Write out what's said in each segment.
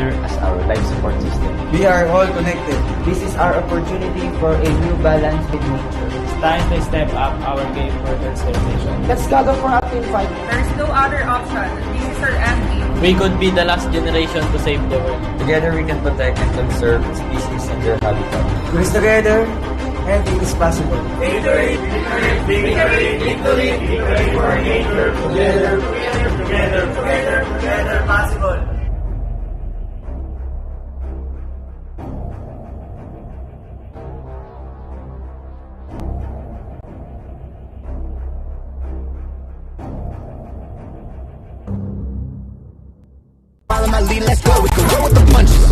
secure as our life support system. We are all connected. This is our opportunity for a new balance with nature. It's time to step up our game for conservation. Let's gather for a team fight. There's no other option. This is our MP. We could be the last generation to save the world. Together we can protect and conserve species and their habitat. Because together, anything is possible. Victory, victory, victory, victory, victory for nature. Together, together, together, together, together, possible. Follow my lead, let's go. We can roll with the punches.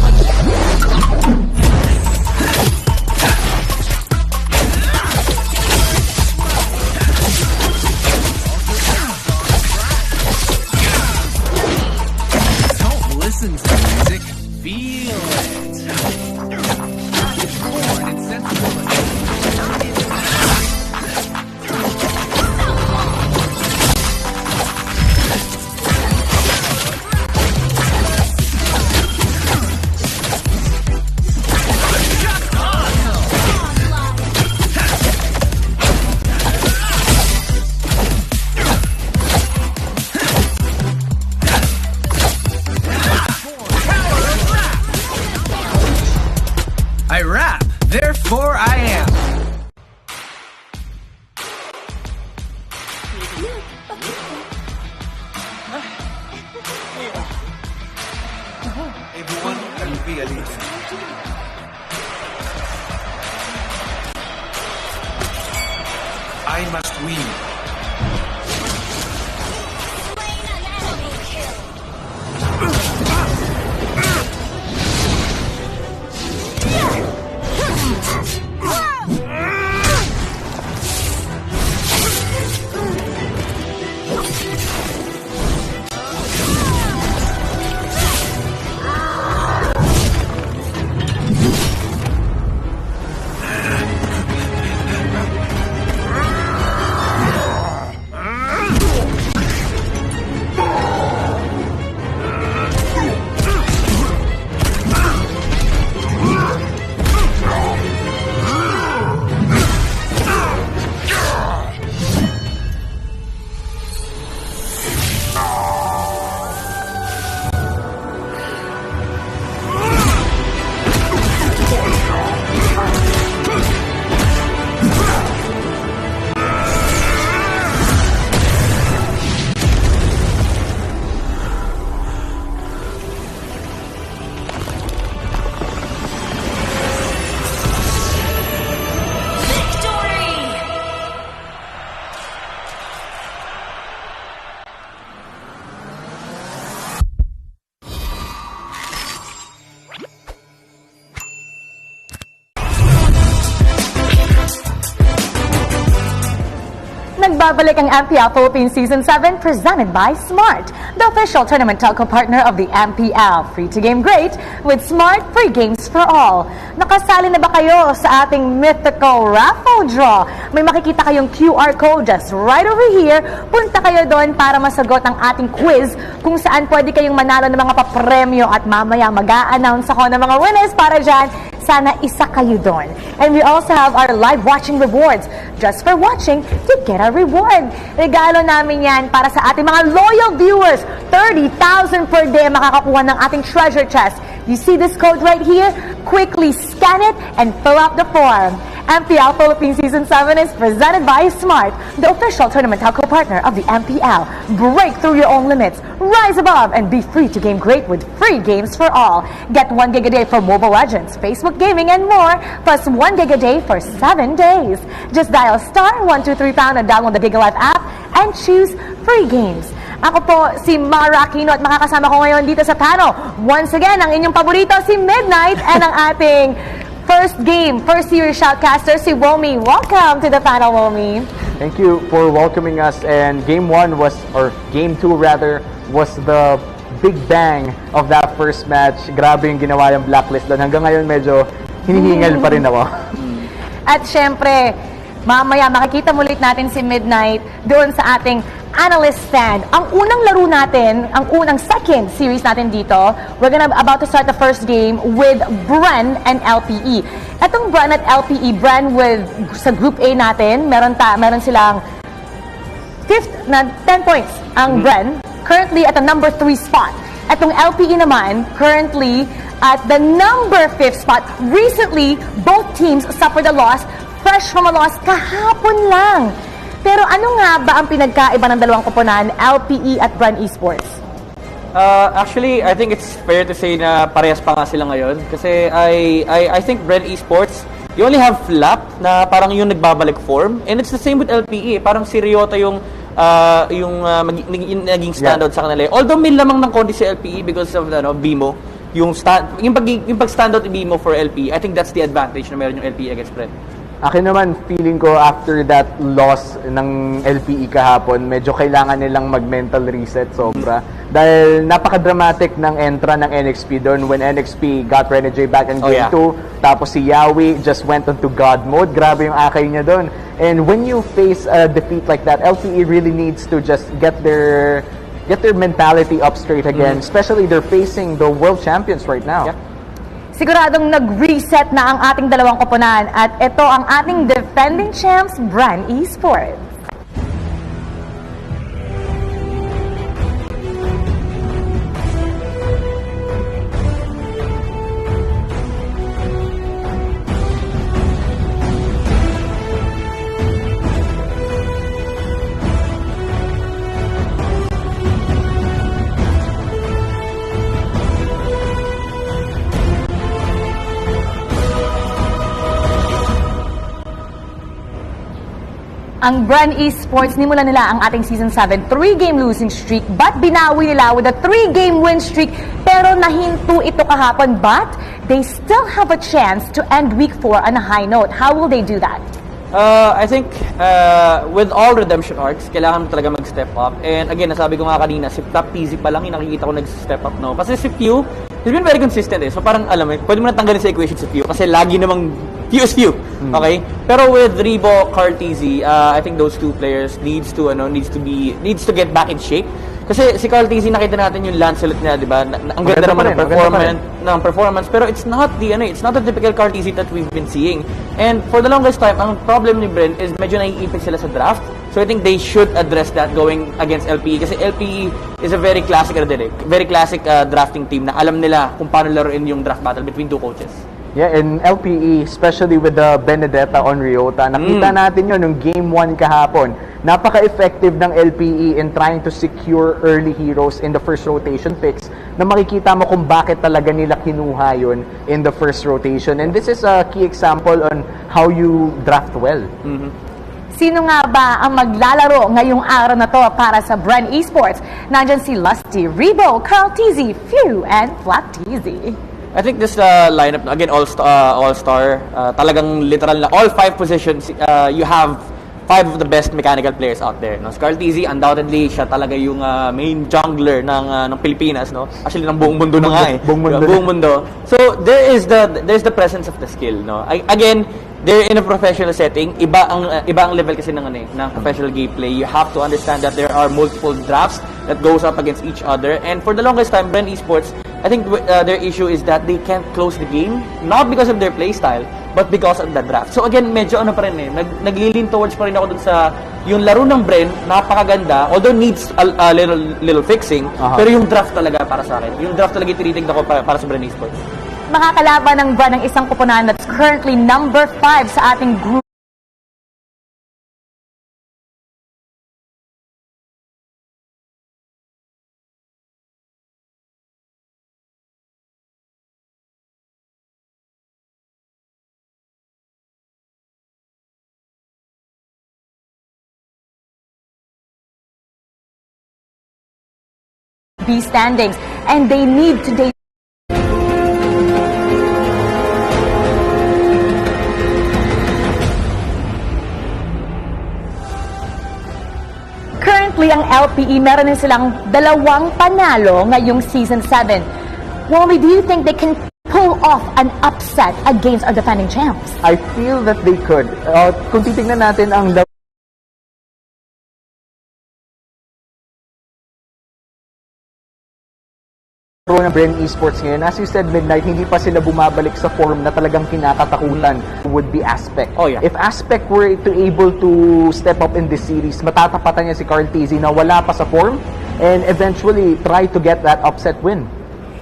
Don't listen to music, feel it. It's born and sensible. I rap, therefore I am. Everyone can be a leader. I must win. Nagbabalik ang MPL Philippines Season 7 presented by Smart, the official tournament telco partner of the MPL. Free to game great with Smart Free Games for All. Nakasali na ba kayo sa ating mythical raffle draw? May makikita kayong QR code just right over here. Punta kayo doon para masagot ang ating quiz kung saan pwede kayong manalo ng mga papremyo at mamaya mag-a-announce ako ng mga winners para dyan. Sana isa kayo doon. And we also have our live watching rewards. Just for watching, you get a reward. Regalo namin yan para sa ating mga loyal viewers. 30,000 per day makakakuha ng ating treasure chest. You see this code right here? Quickly scan it and fill out the form. MPL Philippines Season 7 is presented by Smart, the official tournament telco partner of the MPL. Break through your own limits, rise above, and be free to game great with free games for all. Get 1 gig a day for Mobile Legends, Facebook Gaming, and more, plus 1 gig a day for 7 days. Just dial *123# and download the GigaLife app and choose free games. Ako po si Mara Aquino at makakasama ko ngayon dito sa panel. Once again, ang inyong paborito si Midnight and ang ating first series shoutcaster si Womi. Welcome to the panel, Womi. Thank you for welcoming us. And game 1 was, or game 2 rather, was the big bang of that first match. Grabe yung ginawa yung blacklist doon. Hanggang ngayon medyo hinihingal pa rin ako. At syempre, mamaya makikita mulit natin si Midnight doon sa ating analyst stand. Ang unang laro natin, ang unang second series natin dito, we're about to start the first game with Bren and LPE. Etong Bren at LPE, Bren sa Group A natin, meron silang fifth na 10 points ang Bren, currently at the number 3 spot. Etong LPE naman, currently at the number 5th spot. Recently, both teams suffered a loss, fresh from a loss kahapon lang. Pero ano nga ba ang pinagkaiba ng dalawang koponan, LPE at Bren Esports? Actually, I think it's fair to say na parehas pa nga sila ngayon. Kasi I think Bren Esports, you only have Flap na parang yung nagbabalik form. And it's the same with LPE. Parang si Ryota yung naging standout sa kanila. Although may lamang ng konti si LPE because of BMO. Yung pag-standout ni BMO for LPE, I think that's the advantage na meron yung LPE against Bren. Akin naman, feeling ko after that loss ng LPE kahapon, medyo kailangan nilang mag-mental reset sobra. Dahil napaka-dramatic ng entra ng NXP doon when NXP got Rene J back in Game 2. Tapos si Yawi just went into God mode. Grabe yung akay niya doon. And when you face a defeat like that, LPE really needs to just get their mentality up straight again. Especially they're facing the world champions right now. Yeah. Siguradong nag-reset na ang ating dalawang koponan at ito ang ating defending champs, Bren Esports. Ang Bren Esports, nimulan nila ang ating Season 7 3-game losing streak, but binawi nila with a 3-game win streak, pero nahinto ito kahapon, but they still have a chance to end Week 4 on a high note. How will they do that? I think with all redemption arcs, kailangan mo talaga mag-step up. And again, nasabi ko nga kanina, si Top Easy pa lang yung nakikita ko nag-step up, no? Kasi si Pew, he's been very consistent So parang alam mo, pwede mo na tanggalin sa equation si Pew kasi lagi namang Pew is Pew. Okay? Pero with Rebo, Cartezy, I think those two players needs to get back in shape. Kasi si Cartezy, nakita natin yung Lancelot niya, di ba? Ang ganda naman ng performance, pero it's not the typical Cartezy that we've been seeing. And for the longest time, ang problem ni Bren is medyo naiipit sila sa draft. So I think they should address that going against LPE kasi LPE is a very classic drafting team na alam nila kung paano laruin yung draft battle between two coaches. Yeah, in LPE, especially with the Benedetta on Ryota, nakita natin yun nung Game 1 kahapon. Napaka-effective ng LPE in trying to secure early heroes in the first rotation picks na makikita mo kung bakit talaga nila kinuha yun in the first rotation. And this is a key example on how you draft well. Sino nga ba ang maglalaro ngayong araw na to para sa Bren Esports? Nandyan si Lusty, Rebo, Carl Teasy, Few, and Flat Teasy. I think this lineup, again, all-star, talagang literal na all 5 positions, you have 5 of the best mechanical players out there. No? Cartezy, undoubtedly, siya talaga yung main jungler ng Pilipinas, no? Actually, ng buong mundo na nga buong mundo. So, there's the presence of the skill, no? Again, they're in a professional setting. Iba ang level kasi ng professional gameplay. You have to understand that there are multiple drafts that goes up against each other. And for the longest time, Bren Esports, I think their issue is that they can't close the game, not because of their playstyle, but because of the draft. So again, medyo pa rin naglilin towards pa rin ako dun sa yung laro ng Bren, napakaganda, although needs a little fixing, pero yung draft talaga para sa akin. Yung draft talaga tinitignan ko para sa Bren Esports. Makakalaban ng Bren ng isang koponan that's currently number 5 sa ating group. B standings, and they need to Currently, ang LPE, meron din silang 2 panalo ngayong Season 7. Wally, do you think they can pull off an upset against our defending champs? I feel that they could. Kung titignan natin ang pro ng Bren Esports ngayon, as you said, Midnight, hindi pa sila bumabalik sa form na talagang kinakatakutan would be Aspect. Oh, yeah. If Aspect were to able to step up in this series, matatapatan niya si Carl Tizzy na wala pa sa form and eventually try to get that upset win.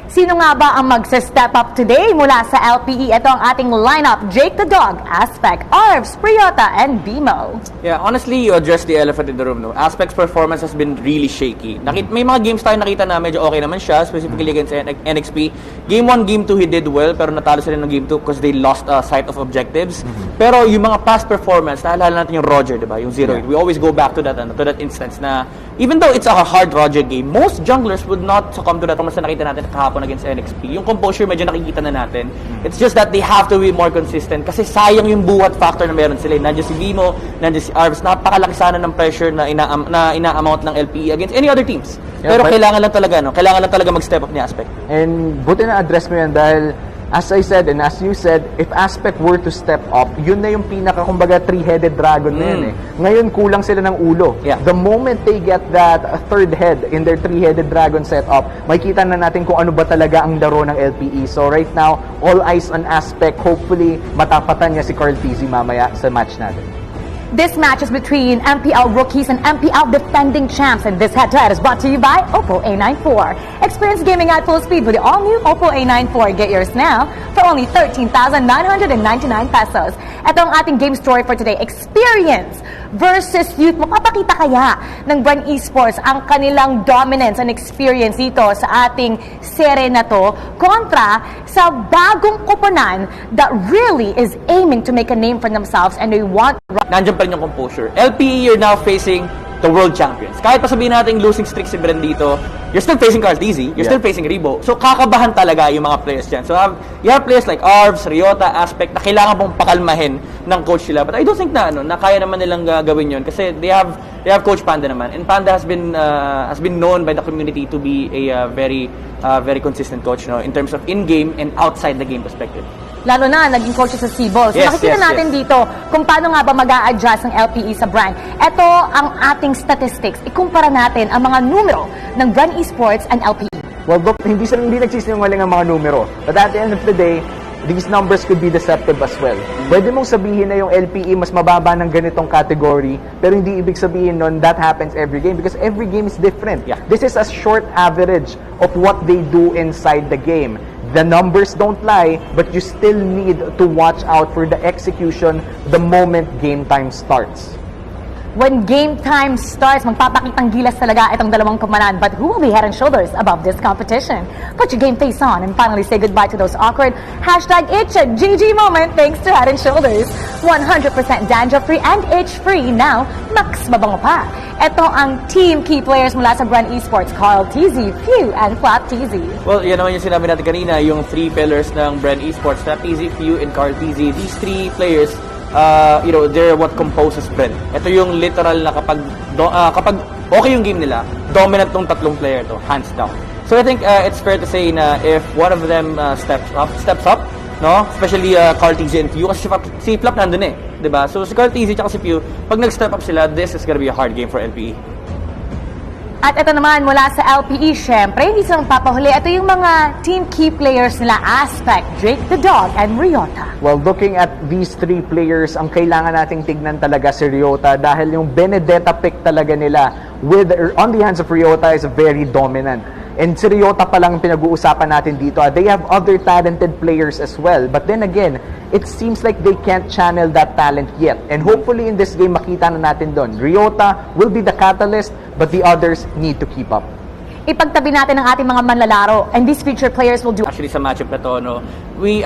Sino nga ba ang magse-step up today mula sa LPE? Ito ang ating lineup: Jake the Dog, Aspect, Arvs, Priota, and Bimo. Yeah, honestly, you addressed the elephant in the room, no? Aspect's performance has been really shaky. May mga games tayo nakita na medyo okay naman siya, specifically against NXP. Game 1, Game 2, he did well, pero natalo sila ng Game 2 because they lost sight of objectives. Pero yung mga past performance, naalala natin yung Roger, diba? Yung 0-8. We always go back to that instance na even though it's a hard Roger game, most junglers would not succumb to that performance na nakita natin kahapon against NXP. Yung composure medyo nakikita na natin. It's just that they have to be more consistent kasi sayang yung buhat factor na meron sila. Nandiyan si Bimo, nandiyan si Arvs, napakalaki sana ng pressure na ina-amount ng LPE against any other teams. Yeah, pero kailangan lang talaga mag-step up ni Aspect. And buti na address mo yan dahil as I said and as you said, if Aspect were to step up, yun na yung pinaka, kumbaga, three-headed dragon na yun eh. Ngayon, kulang sila ng ulo. Yeah. The moment they get that third head in their three-headed dragon setup, makikita na natin kung ano ba talaga ang laro ng LPE. So right now, all eyes on Aspect. Hopefully, matapatan niya si Carl Tizzy mamaya sa match natin. This match is between MPL rookies and MPL defending champs, and this head-to-head is brought to you by Oppo A94. Experience gaming at full speed with the all-new Oppo A94. Get yours now for only 13,999 pesos. Ito ang ating game story for today. Experience versus youth. Makapakita kaya ng Bren Esports ang kanilang dominance and experience dito sa ating sere na to kontra sa bagong koponan that really is aiming to make a name for themselves, and they want... Nandiyan pa rin yung composure. LPE, you're now facing the world champions. Kahit pa sabihin natin losing streak si Bren dito, you're still facing Carl Tizzy, you're still facing Rebo. So kakabahan talaga yung mga players dyan. So you have players like Arvs, Riota, Aspect na kailangan pong pakalmahin ng coach sila. But I don't think na kaya naman nilang gawin yun kasi they have Coach Panda naman. And Panda has been known by the community to be a very consistent coach, no, in terms of in-game and outside the game perspective. Lalo na, naging coach sa Cebu. So makikita natin dito kung paano nga ba mag-a-adjust ng LPE sa Bren. Ito ang ating statistics. Ikumpara natin ang mga numero ng Bren Esports and LPE. Well, Doc, hindi nagsisinungaling ang mga numero. But at the end of the day, these numbers could be deceptive as well. Pwede mong sabihin na yung LPE mas mababa ng ganitong category, pero hindi ibig sabihin nun that happens every game because every game is different. Yeah. This is a short average of what they do inside the game. The numbers don't lie, but you still need to watch out for the execution the moment game time starts. When game time starts, magpapakitang gilas talaga itong dalawang kumanan. But who will be head and shoulders above this competition? Put your game face on and finally say goodbye to those awkward #itch@GG moment thanks to Head and Shoulders. 100% danger-free and itch-free. Now, max mabango pa. Ito ang team key players mula sa Bren Esports: Carl Tizzy, Few, and Flap Tizzy. Well, yan naman yung sinabi natin kanina, yung three pillars ng Bren Esports, Flap Tizzy, Few, and Carl Tizzy. These three players, they're what composes Bren. Ito yung literal na kapag okay yung game nila, dominant tong tatlong player to, hands down. So I think it's fair to say na if one of them steps up, no? Especially Carl Tizzy and Few, kasi si Flap nandun eh, 'di ba? So si Carl Tizzy at si Few, pag nag-step up sila, this is gonna be a hard game for LPE. At ito naman mula sa LPE, syempre, hindi silang papahuli. Ito yung mga team key players nila: Aspect, Jake the Dog, and Riota. Well, looking at these three players, ang kailangan nating tignan talaga si Riota dahil yung Benedetta pick talaga nila on the hands of Riota is very dominant. And si Riota pa lang pinag-uusapan natin dito. They have other talented players as well. But then again, it seems like they can't channel that talent yet. And hopefully in this game, makita na natin doon. Riota will be the catalyst, but the others need to keep up. Ipagtabi natin ang ating mga manlalaro, and these future players will do... Actually, sa matchup na to, no, we've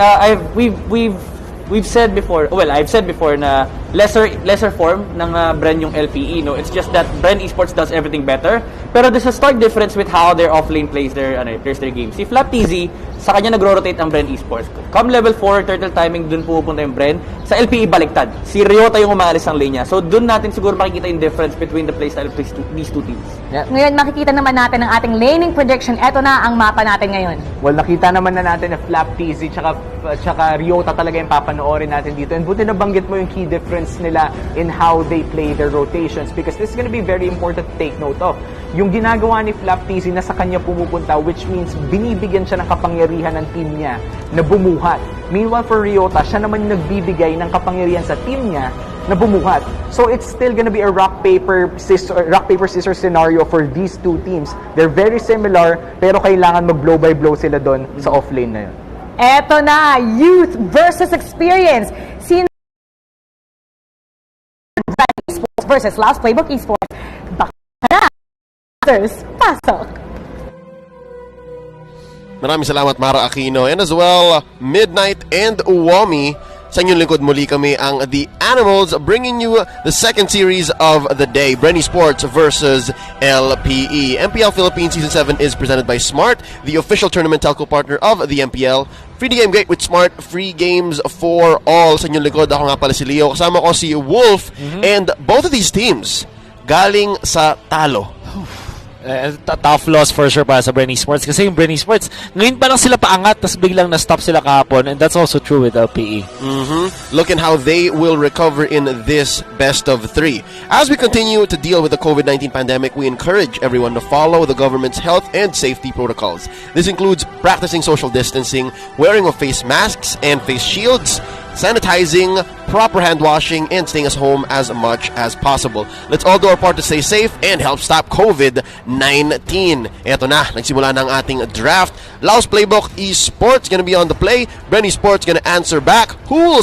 said before, I've said before na lesser form ng Bren yung LPE, no. It's just that Bren Esports does everything better. Pero there's a stark difference with how their offlane plays their game. Si Flap Tizzy, sa kanya nagro-rotate ang Bren Esports. Come level 4, turtle timing, dun pupunta yung Bren. Sa LPE, baliktad. Si Riota yung umaalis ang lane niya. So, dun natin siguro makikita yung difference between the playstyle of these two teams. Yeah. Ngayon, makikita naman natin ang ating laning prediction. Ito na ang mapa natin ngayon. Well, nakita naman na natin na Flap Tizzy tsaka Riota talaga yung papanoorin natin dito. And buti nabanggit mo yung key difference nila in how they play their rotations because this is going to be very important to take note of. yung ginagawa ni Flap TZ na sa kanya pumupunta, which means binibigyan siya ng kapangyarihan ng team niya na bumuhat. Meanwhile for Ryota, siya naman nagbibigay ng kapangyarihan sa team niya na bumuhat. So it's still gonna be a rock paper scissors scenario for these two teams. They're very similar, pero kailangan mag-blow by blow sila doon sa offlane na yun. Eto na, youth versus experience. Sino Esports versus Laus Playbook Esports. Baka na. Pasok. Maraming salamat, Mara Aquino. And as well, Midnight and Uwami. Sa inyong lingkod muli kami ang The Animals, bringing you the second series of the day, Bren Esports versus LPE. MPL Philippines Season 7 is presented by Smart, the official tournament telco partner of the MPL. Free game great with Smart, free games for all. Sa inyong lingkod, ako nga pala si Leo. Kasama ko si Wolf, and both of these teams galing sa talo. Tough loss for sure para sa Bren Esports kasi yung Bren Esports ngayon pa lang sila paangat tapos biglang na-stop sila kahapon, and that's also true with LPE. Look at how they will recover in this best of 3. As we continue to deal with the COVID-19 pandemic, we encourage everyone to follow the government's health and safety protocols. This includes practicing social distancing, wearing of face masks and face shields, sanitizing, proper hand washing, and staying at home as much as possible. Let's all do our part to stay safe and help stop COVID-19. Eto na, nagsimula na ang ating draft. Laus Playbook Esports gonna be on the play. Bren Esports gonna answer back. Who will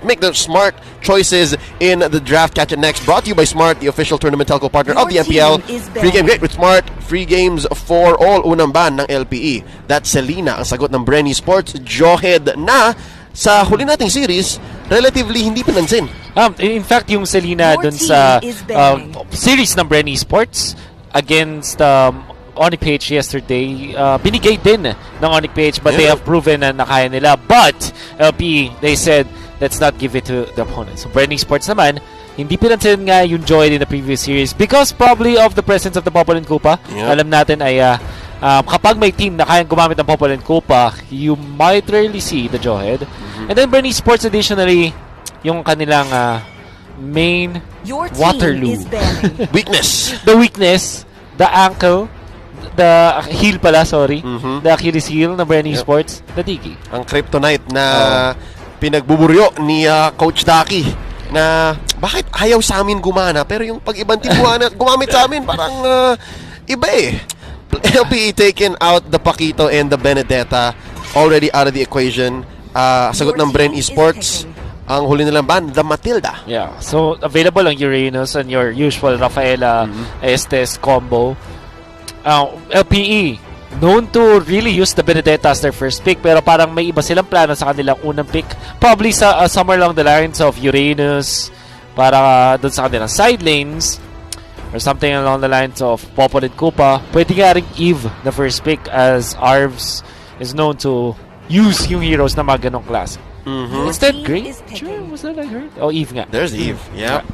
make the smart choices in the draft? Catch it next. Brought to you by Smart, the official tournament telco partner of the MPL. Free game great with Smart. Free games for all. Unang ban ng LPE. That's Selena, ang sagot ng Bren Esports. Johed na sa huli nating series, relatively hindi pinansin. In fact, yung Selena dun sa series ng Bren Esports against Onic Page yesterday, binigay din ng Onic Page, but they have proven na nakaya nila. But LP, they said, let's not give it to the opponent. So Bren Esports naman, hindi pinansin nga yung Joy in the previous series because probably of the presence of the Popol and Kupa. Alam natin ay kapag may team na kayang gumamit ng Popol and Kupa, you might rarely see the Jawhead. And then Bren Esports additionally, yung kanilang main Waterloo. Weakness. The weakness, the ankle, the heel pala, sorry. The Achilles heel ng Bren Esports, the Digi. Ang kryptonite na pinagbuburyo ni Coach Daki na bakit ayaw sa amin gumana pero yung pag ibang team gumamit sa amin parang iba eh. LPE taken out the Paquito and the Benedetta, already out of the equation. Sagot ng Bren Esports, ang huli nilang ban, the Matilda. Yeah, so available ang Uranus and your usual Rafaela Estes combo. LPE, known to really use the Benedetta as their first pick, pero parang may iba silang plano sa kanilang unang pick. Probably sa somewhere along the lines of Uranus, para dun sa kanilang side lanes, or something along the lines of Popol and Kupa. Pwede nga rin Eve the first pick, as Arvs is known to use yung heroes na mga ganong class. Instead, Great? Sure, was that like her? Oh, Eve nga. There's Eve, yeah.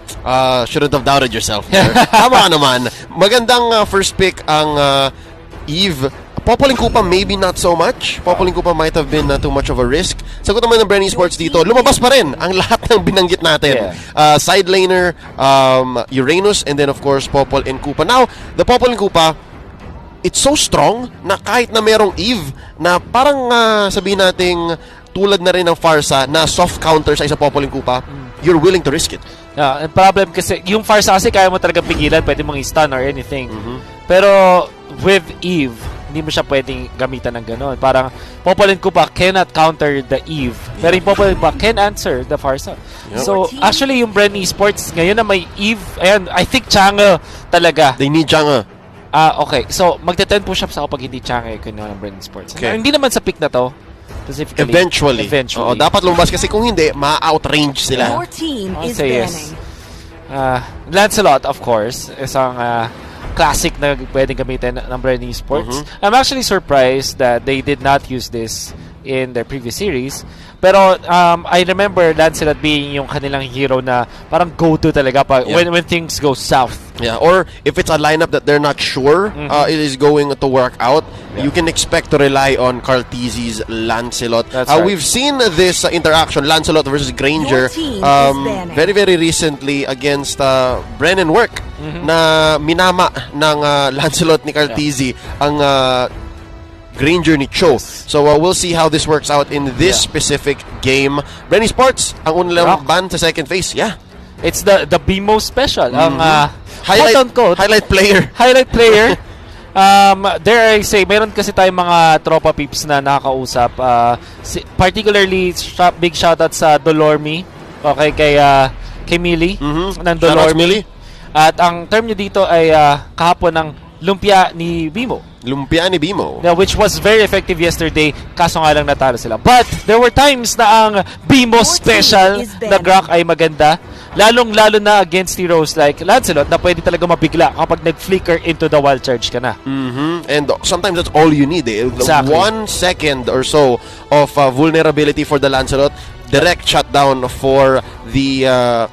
Shouldn't have doubted yourself there. Tama naman. Magandang first pick ang Eve. Popol and Kupa, maybe not so much. Popol and Kupa might have been too much of a risk. Sagot naman ng Bren Esports dito, lumabas pa rin ang lahat ng binanggit natin. Side laner, Uranus, and then of course Popol and Kupa. Now, the Popol and Kupa, it's so strong na kahit na merong Eve na parang sabihin nating tulad na rin ng Farsa na soft counter sa isa Popol and Kupa, you're willing to risk it. Ang problem kasi, yung Farsa kasi kaya mo talaga pigilan, pwede mong i-stun or anything. Pero with Eve, hindi mo siya pwedeng gamitan ng gano'n. Parang Popol and Kupa cannot counter the Eve. Pero yung Popol and Kupa can answer the Farsa. So, actually, yung Bren Esports ngayon na may Eve, ayan, I think Chang'e talaga. They need Chang'e. Okay. So, magte-10 push-ups ako pag hindi Chang'e kinuha ng Bren Esports. Hindi naman sa pick na to. Specifically. Eventually. Oo, dapat lumabas kasi kung hindi, ma-outrange sila. Your team is yes. Lancelot, of course, isang classic na pwedeng gamitin ng Bren Esports. I'm actually surprised that they did not use this in their previous series. Pero I remember Lancelot being yung kanilang hero na parang go-to talaga when things go south. Yeah, or if it's a lineup that they're not sure it is going to work out, you can expect to rely on Cartese's Lancelot. Right. We've seen this interaction, Lancelot versus Granger, very, very recently against Bren and Work, na minama ng Lancelot ni Cartese ang Granger ni Cho. So we'll see how this works out in this specific game. Bren Esports, ang unang ban sa second phase. Yeah. It's the BMO special. Ang highlight player. Highlight player. Dare I say, meron kasi tayong mga tropa peeps na nakakausap. Particularly, big shoutout sa Dolormi. Okay, kay Millie. Ng Dolormi. At ang term niya dito ay kahapon ng lumpia ni Bimo. Lumpia ni Bimo. Yeah, which was very effective yesterday, kaso nga lang natalo sila. But there were times na ang Bimo special na Grok ay maganda. Lalong-lalo na against heroes like Lancelot na pwede talaga mabigla kapag nag-flicker into the wild charge ka na. And sometimes that's all you need. Exactly. 1 second or so of vulnerability for the Lancelot. Direct shutdown for the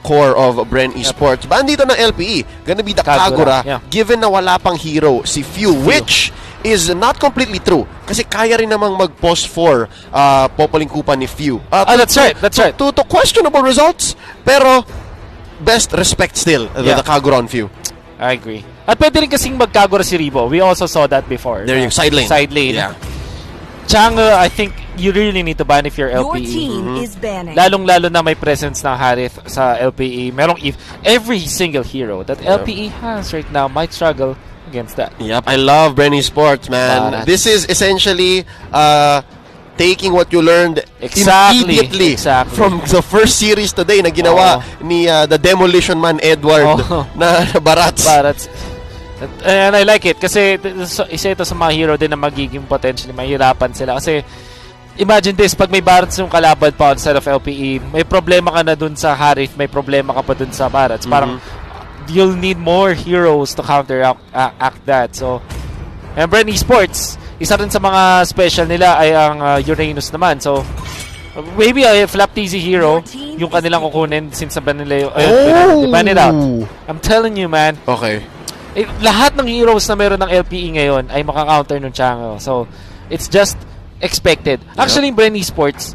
core of Bren Esports. Bandito ng LPE, gonna be the Kagura, given na wala pang hero si Few, which is not completely true. Kasi kaya rin namang mag-post for Popoling Kupa ni Few. That's right. To questionable results, pero best respect still the Kagura on Few. I agree. At pwede rin kasing magkagura si Ribo. We also saw that before. There you go. Side lane. Yeah. Chang'e, I think you really need to ban if you're LPE. Your team is banning. Lalong-lalo na may presence ng Harith sa LPE. Merong every single hero that LPE has right now might struggle against that. Yep, I love Bren Esports, man. This is essentially taking what you learned immediately from the first series today na ginawa ni the Demolition Man Edward na Barats. And I like it kasi isa ito sa mga hero din na magiging potentially mahirapan sila kasi imagine this, pag may Barats yung kalaban pa outside of LPE, may problema ka na dun sa Harith, may problema ka pa dun sa Barats. Parang you'll need more heroes to counteract that. So, and Bren Esports, isa rin sa mga special nila ay ang Uranus naman. So, maybe a flap TZ hero yung kanilang kukunin since ban nila ban it out. I'm telling you, man. Okay. Lahat ng heroes na meron ng LPE ngayon ay maka-counter ng Chang'e. So, it's just expected. Actually, Bren Esports,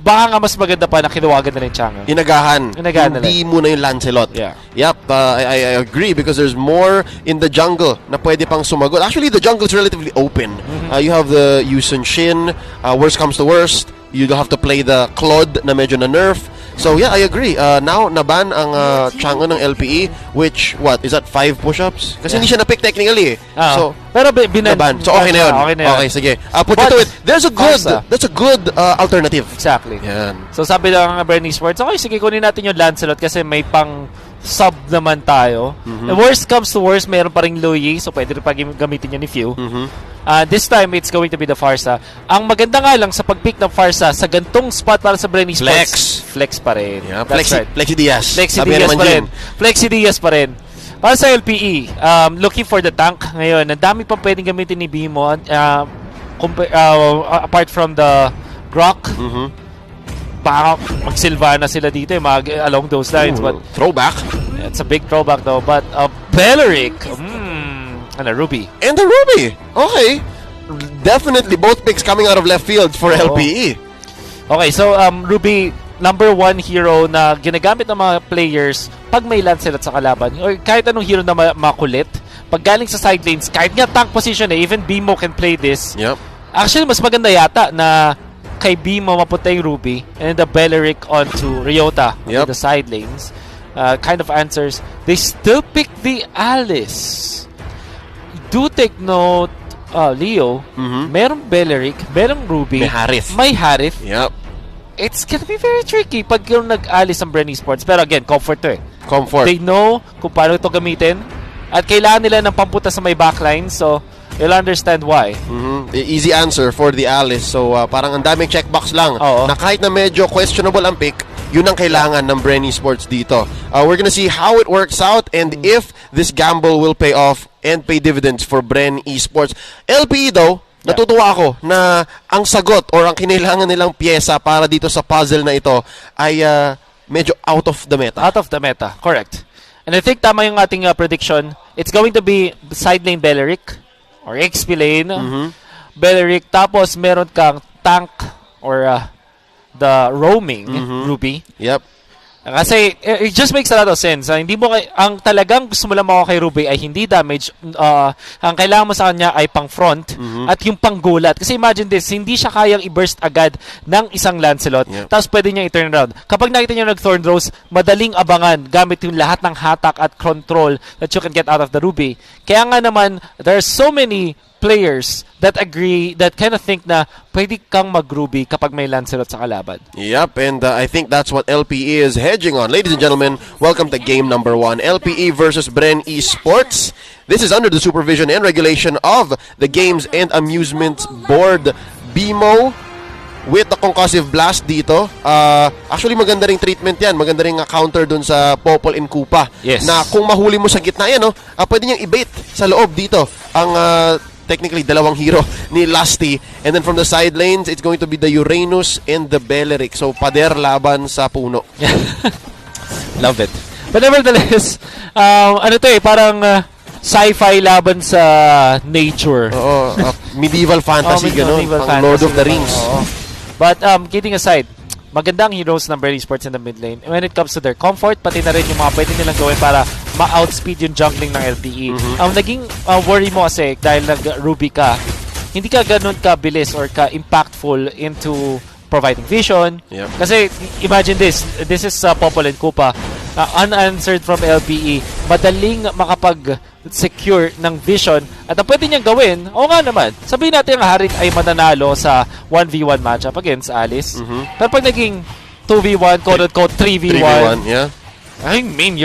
baka nga mas maganda pa na kinuwagan na rin Chang'e. Inagahan hindi muna yung Lancelot. Yep, I agree because there's more in the jungle na pwede pang sumagot. Actually, the jungle is relatively open. You have the Yusun Shin. Worst comes to worst, you have to play the Claude na medyo na nerf. So yeah, I agree. Now, naban ang Chang'e ng LPE, which, is that 5 push-ups? Kasi hindi siya na-pick technically. So, pero naban. So, okay na yun. Okay, sige. Put it to it. That's a good alternative. Exactly. Yan. So, sabi lang ng Bren Esports, okay, sige, kunin natin yung Lancelot kasi may pang sub naman tayo. The worst comes to worst, mayroon pa ring Louis, so pwede rin pa gamitin niya ni Few. This time, it's going to be the Farsa. Ang maganda nga lang sa pag-pick ng Farsa sa gantong spot para sa Bren Esports, flex pa rin. Yeah, Flexi Diaz. Flexi Diaz pa rin. Para sa LPE, looking for the tank ngayon. Ang dami pang pwedeng gamitin ni Bimo apart from the Grok. Baka mag-Sylvana sila dito along those lines. But throwback. It's a big throwback though. But Beleric and a Ruby. Okay. Definitely both picks coming out of left field for LPE. Okay, so Ruby, number 1 hero na ginagamit ng mga players pag may Lancelot sa kalaban or kahit anong hero na makulit. Pag galing sa side lanes, kahit nga tank position even Bimo can play this. Yep. Actually, mas maganda yata na kay Bimo mapunta yung Ruby and the Beleric onto Ryota in the side lanes. Kind of answers. They still pick the Alice. Do take note, Leo, merong Beleric, merong Ruby, may Harith. Yep. It's gonna be very tricky pag yung nag-Alice ang Bren Esports. Pero again, comfort to Comfort. They know kung paano ito gamitin at kailangan nila ng pamputa sa may backline. So, you'll understand why. Easy answer for the Alice. So, parang ang daming checkbox lang. Na kahit na medyo questionable ang pick, yun ang kailangan ng Bren Esports dito. We're gonna see how it works out and if this gamble will pay off and pay dividends for Bren Esports. LPE though, natutuwa ako na ang sagot or ang kinailangan nilang pyesa para dito sa puzzle na ito ay medyo out of the meta. Out of the meta, correct. And I think tama yung ating prediction. It's going to be side lane Beleric or XP lane. Beleric, tapos meron kang tank or the roaming Ruby. Yep. Kasi it just makes a lot of sense. Hindi mo ang talagang gusto mo lang makuha kay Ruby ay hindi damage. Ang kailangan mo sa kanya ay pang front at yung panggulat. Kasi imagine this, hindi siya kayang i-burst agad ng isang Lancelot. Tapos pwede niya i-turn around. Kapag nakita niyo nag-Thorn Rose, madaling abangan gamit yung lahat ng hatak at control that you can get out of the Ruby. Kaya nga naman, there are so many players that agree, that kind of think na pwede kang mag-Ruby kapag may Lancelot sa kalaban. Yep, and I think that's what LPE is hedging on. Ladies and gentlemen, welcome to game number 1. LPE versus Bren Esports. This is under the supervision and regulation of the Games and Amusements Board, BMO, with the concussive blast dito. Actually, maganda ring treatment yan. Maganda ring counter dun sa Popol and Kupa. Yes. Na kung mahuli mo sa gitna yan, pwede niyang i-bait sa loob dito ang technically dalawang hero ni Lusty. And then from the side lanes, it's going to be the Uranus and the Beleric. So, pader laban sa puno. Love it. But nevertheless, parang sci-fi laban sa nature. Oo, medieval fantasy, gano'n. Pang Lord of the Rings. But kidding aside, magandang heroes ng Bren Esports in the mid lane. When it comes to their comfort, pati na rin yung mga pwede nilang gawin para ma-outspeed yung jungling ng LPE. Ang naging worry mo kasi dahil nag-Ruby ka, hindi ka ganun ka-bilis or ka-impactful into providing vision. Kasi imagine this is Popol and Kupa, unanswered from LPE, madaling makapag-secure ng vision at ang pwede niyang gawin, nga naman, sabihin natin ang Harit ay mananalo sa 1v1 matchup against Alice. Pero pag naging 2v1, quote-unquote 3v1, I mean,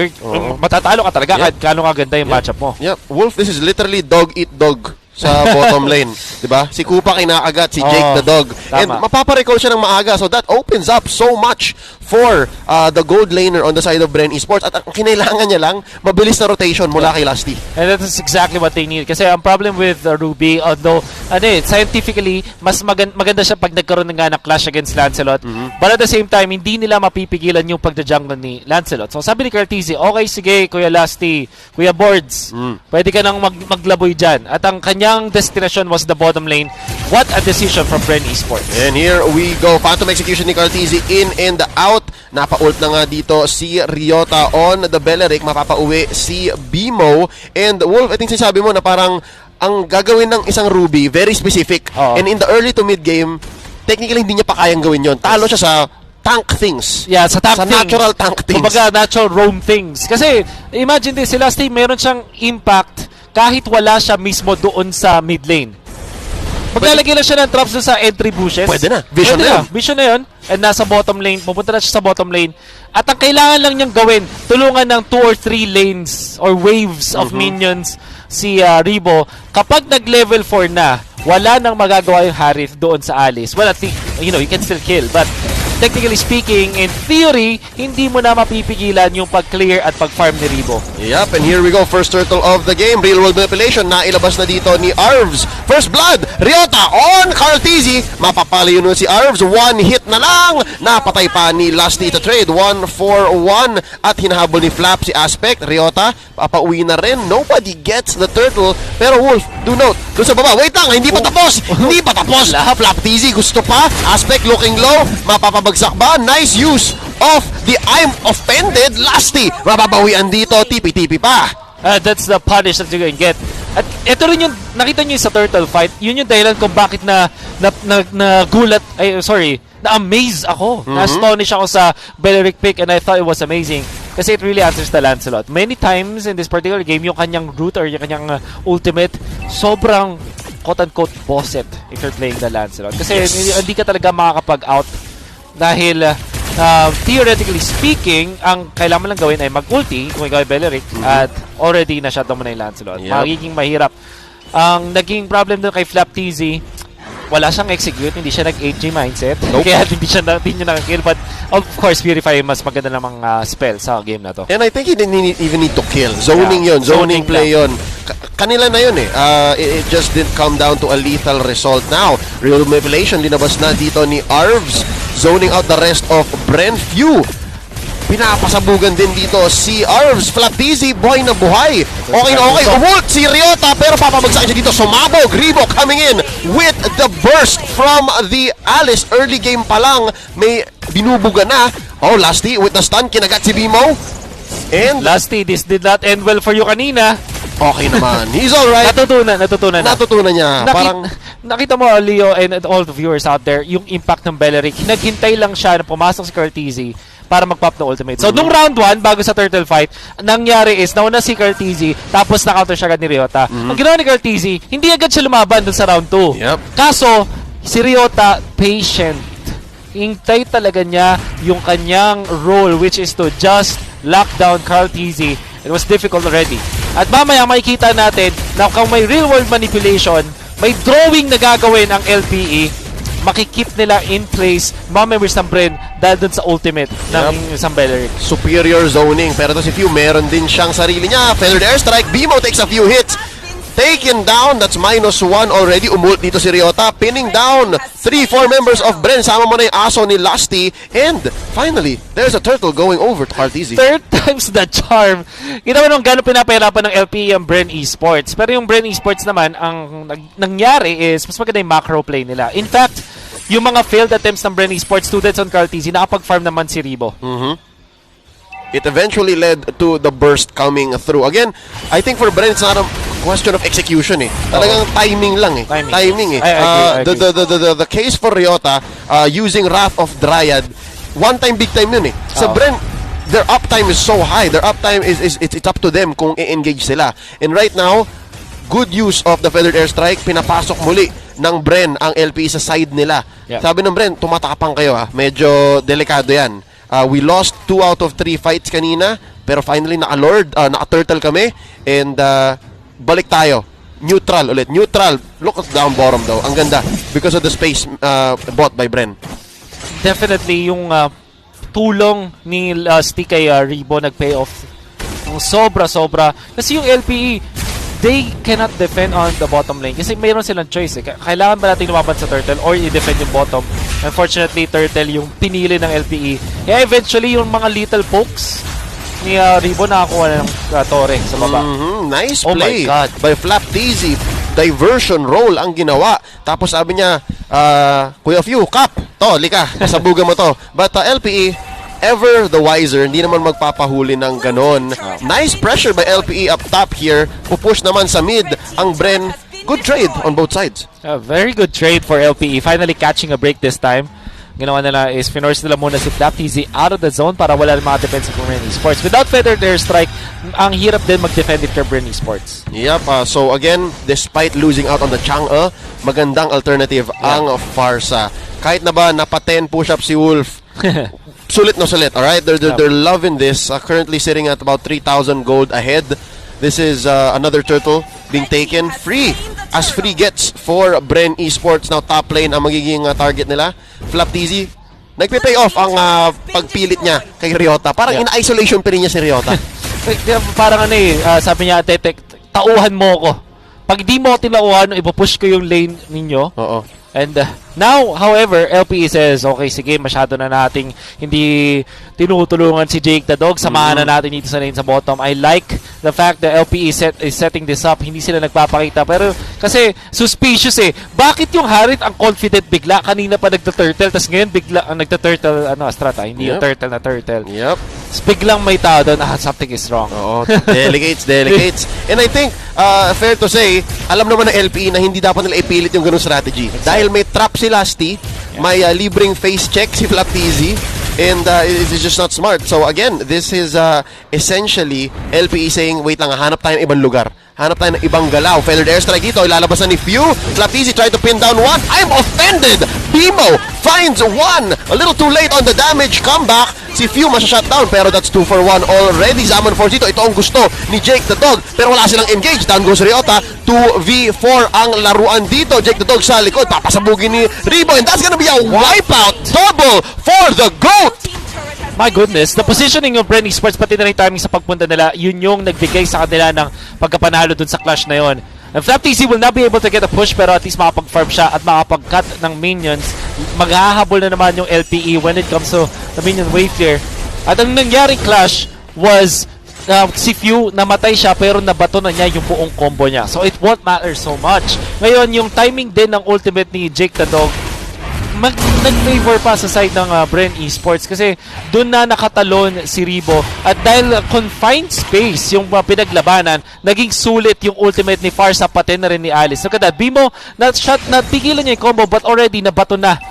matatalo ka talaga kahit kano kaganda yung matchup mo. Wolf, this is literally dog eat dog sa bottom lane, 'di ba? Si Kupa kinakagat, si Jake the dog. Tama. And mapaparecall siya ng maaga, so that opens up so much for the gold laner on the side of Bren Esports. At ang kinailangan niya lang, mabilis na rotation mula kay Lusty. And that is exactly what they need. Kasi ang problem with Ruby, although scientifically, mas maganda siya pag nagkaroon ng clash against Lancelot. But at the same time, hindi nila mapipigilan yung pagja-jungle ni Lancelot. So sabi ni Cartesi, okay, sige, Kuya Lusty, Kuya Boards, pwede ka nang maglaboy dyan. At ang kanyang destination was the bottom lane. What a decision from Bren Esports. And here we go. Phantom execution ni Cartesi in and out. Napa-ult na nga dito si Ryota on the Beleric. Mapapauwi si BMO. And Wolf, I think sinasabi mo na parang ang gagawin ng isang Ruby, very specific. And in the early to mid game, technically hindi niya pa kayang gawin yon. Talo siya sa tank things. Yeah, sa tank things. Natural tank things. Kumbaga, natural roam things. Kasi, imagine this, si Lusty, meron siyang impact kahit wala siya mismo doon sa mid lane. Maglalagay lang siya ng traps doon sa entry bushes. Pwede na. Vision na yun. Vision na yun. And nasa bottom lane. Pupunta na siya sa bottom lane. At ang kailangan lang niyang gawin, tulungan ng 2 or 3 lanes or waves of minions si Ribo. Kapag nag-level 4 na, wala nang magagawa yung Harith doon sa Alice. Well, at least, you can still kill. But technically speaking, in theory, hindi mo na mapipigilan yung pag-clear at pag-farm ni Ribo. Yep, and here we go. First turtle of the game. Real world manipulation. Nailabas na dito ni Arvs. First blood. Ryota on Cartesi. Mapapali yun si Arvs. 1 hit na lang. Napatay pa ni Lusty to trade. 1-4-1. At hinahabol ni Flap si Aspect. Ryota, papauwi na rin. Nobody gets the turtle. Pero Wolf, do note, doon sa baba. Wait lang, hindi pa tapos. Hindi pa tapos. Flap TZ gusto pa. Aspect looking low. Mapapabagsak ba? Nice use of the I'm offended Lusty. Mababawian dito. Tipi-tipi pa. That's the punish that you can get. At ito rin yung, nakita nyo sa turtle fight, yun yung dahilan kung bakit na-amaze ako. Na-astonish ako sa Beleric pick and I thought it was amazing. Kasi it really answers the Lancelot. Many times in this particular game, yung kanyang root or yung kanyang ultimate, sobrang quote-unquote boss it if you're playing the Lancelot. Kasi hindi ka talaga makakapag-out dahil theoretically speaking, ang kailangan mo lang gawin ay mag-ulti kung ikaw ay Beleric at already na-shutdown mo na yung Lancelot. Magiging mahirap. Ang naging problem doon kay Flap TZ, wala siyang execute, hindi siya nag-8G mindset. Kaya hindi niya nakakill. But of course, Purify mas maganda namang spell sa game na to. And I think he didn't even need to kill. Zoning yun. Zoning play yun. Kanila na yun eh. It just didn't come down to a lethal result. Now, real manipulation, linabas na dito ni Arvs. Zoning out the rest of Bren. Few. Pinapasabugan din dito si Arvs. Flatizi, buhay na buhay. Okay na okay. Umult si Ryota pero papabagsakin siya dito. Sumabog. Gribo coming in with the burst from the Alice. Early game pa lang. May binubuga na. Oh, Lasty with the stun. Kinagat si Bimo. And Lasty, this did not end well for you kanina. Okay naman. He's alright. Natutunan niya. Nakita mo, Leo, and all the viewers out there, yung impact ng Belleric. Naghintay lang siya na pumasok si Carteezy para mag-pop na ultimate. So, nung round 1, bago sa turtle fight, nangyari is, nauna si Carteezy, tapos na-counter siya agad ni Ryota. Ang ginawa ni Carteezy, hindi agad siya lumaban dun sa round 2. Yep. Kaso, si Ryota, patient. Hintay talaga niya yung kanyang role, which is to just lock down Carteezy. It was difficult already. At mamaya makikita natin na kung may real-world manipulation, may drawing na gagawin ang LPE, makikip nila in place mga members ng Bren dahil dun sa ultimate ng isang Belleric. Superior zoning. Pero to si Few, meron din siyang sarili niya. Feathered airstrike. Bimo takes a few hits. Taken down. That's -1 already. Umult dito si Ryota. Pinning down 3-4 members of Bren. Sama mo na yung aso ni Lasty. And finally, there's a turtle going over to Carteezy. Third time's the charm. Kita mo nung gano'n pinapahirapan ng LPE ang Bren Esports. Pero yung Bren Esports naman, ang nangyari is mas maganda yung macro play nila. In fact, yung mga failed attempts ng Bren Esports students on Carteezy, nakapag-farm naman si Ribo. It eventually led to the burst coming through. Again, I think for Bren, it's not a question of execution eh. Talagang timing lang eh. Timing eh. I agree. The case for Ryota, using Wrath of Dryad, one time, big time yun eh. Sa Bren, their uptime is so high. Their uptime it's up to them kung i-engage sila. And right now, good use of the Feathered Airstrike, pinapasok muli ng Bren ang LP sa side nila. Sabi ng Bren, tumatapang kayo ha. Medyo delikado yan. We lost 2 out of 3 fights kanina, pero finally naka-turtle kami, and balik tayo. Neutral ulit. Neutral. Look at down bottom daw. Ang ganda. Because of the space bought by Bren. Definitely yung tulong ni Lasty kay Ribo nag-pay off. Sobra-sobra. Kasi yung LPE, they cannot defend on the bottom lane. Kasi mayroon silang choice. Kailangan ba natin lumaban sa turtle or i-defend yung bottom? Unfortunately, turtle yung pinili ng LPE. Kaya eventually, yung mga little pokes ni Ribo nakakuha na ng torre sa baba. Nice play. Oh my God. By Flapteezy. Diversion roll ang ginawa. Tapos sabi niya, Kuya Few, Cap, to, lika, sabugan mo to. But LPE, ever the wiser, hindi naman magpapahuli ng ganon. Nice pressure by LPE up top here. Pupush naman sa mid ang Bren. Good trade on both sides. Very good trade for LPE. Finally catching a break this time. Ginawa nila is finorce nila muna si Flapteezy out of the zone para wala mga defensive from Bren Esports. Without Feathered Airstrike, ang hirap din mag-defend if you're Bren Esports. Yep. So again, despite losing out on the Chang'e, magandang alternative ang Farsa. Kahit na ba napa 10 push-up si Wolf, sulit na sulit, alright? They're loving this. Currently sitting at about 3,000 gold ahead. This is another turtle being taken. Free! As free gets for Bren Esports. Now top lane ang magiging target nila. Flapteezy, nagpe-pay off ang pagpilit niya kay Ryota. Parang in isolation pa rin niya si Ryota. Parang sabi niya, tauhan mo ko. Pag di mo tinauhan, ipupush ko yung lane ninyo. Oo. And now, however, LPE says, okay, sige, masyado na nating hindi tinutulungan si Jake the Dog. Samahan na natin dito sa lane sa bottom. I like the fact that LPE is setting this up. Hindi sila nagpapakita. Pero kasi suspicious eh. Bakit yung Harit ang confident bigla? Kanina pa nagta-turtle. Tapos ngayon bigla ang nagta-turtle, Astrata. Hindi yung turtle na turtle. Yep. Biglang may tao doon. Something is wrong. Oo. Delegates. And I think, fair to say, alam naman ng LPE na hindi dapat nila ipilit yung ganung strategy. Dahil may trap si Lasty, may libreng face check si Flapteezy, and it's just not smart. So again, this is essentially LPE saying, wait lang, hanap tayo ng ibang lugar. Hanap tayo ng ibang galaw. Feathered airstrike dito, ilalabasan ni Few. Flapteezy tried to pin down one. I'm offended! Bimo finds one! A little too late on the damage comeback. Si Few masya-shutdown, pero that's 2 for 1 already. Zaman Force dito, ito ang gusto ni Jake the Dog, pero wala silang engage. Down goes Ryota, 2v4 ang laruan dito. Jake the Dog sa likod, papasabugin ni Rebo, and that's gonna be a wipeout double for the GOAT! My goodness, the positioning of Bren Esports pati na rin timing sa pagpunta nila, yun yung nagbigay sa kanila ng pagkapanalo dun sa clash na yun. And Flap TC will not be able to get a push, pero at least makapag-farm siya at makapag-cut ng minions. Maghahabol na naman yung LPE when it comes to the minion wave clear. At ang nangyaring clash was si Few, namatay siya pero nabato na niya yung buong combo niya. So it won't matter so much. Ngayon, yung timing din ng ultimate ni Jake the Dog, nag-favor pa sa side ng Bren Esports kasi doon na nakatalon si Rebo at dahil confined space yung pinaglabanan, naging sulit yung ultimate ni Farsa pati na rin ni Alice. Look at that, Bimo, natigilan niya yung combo but already nabato na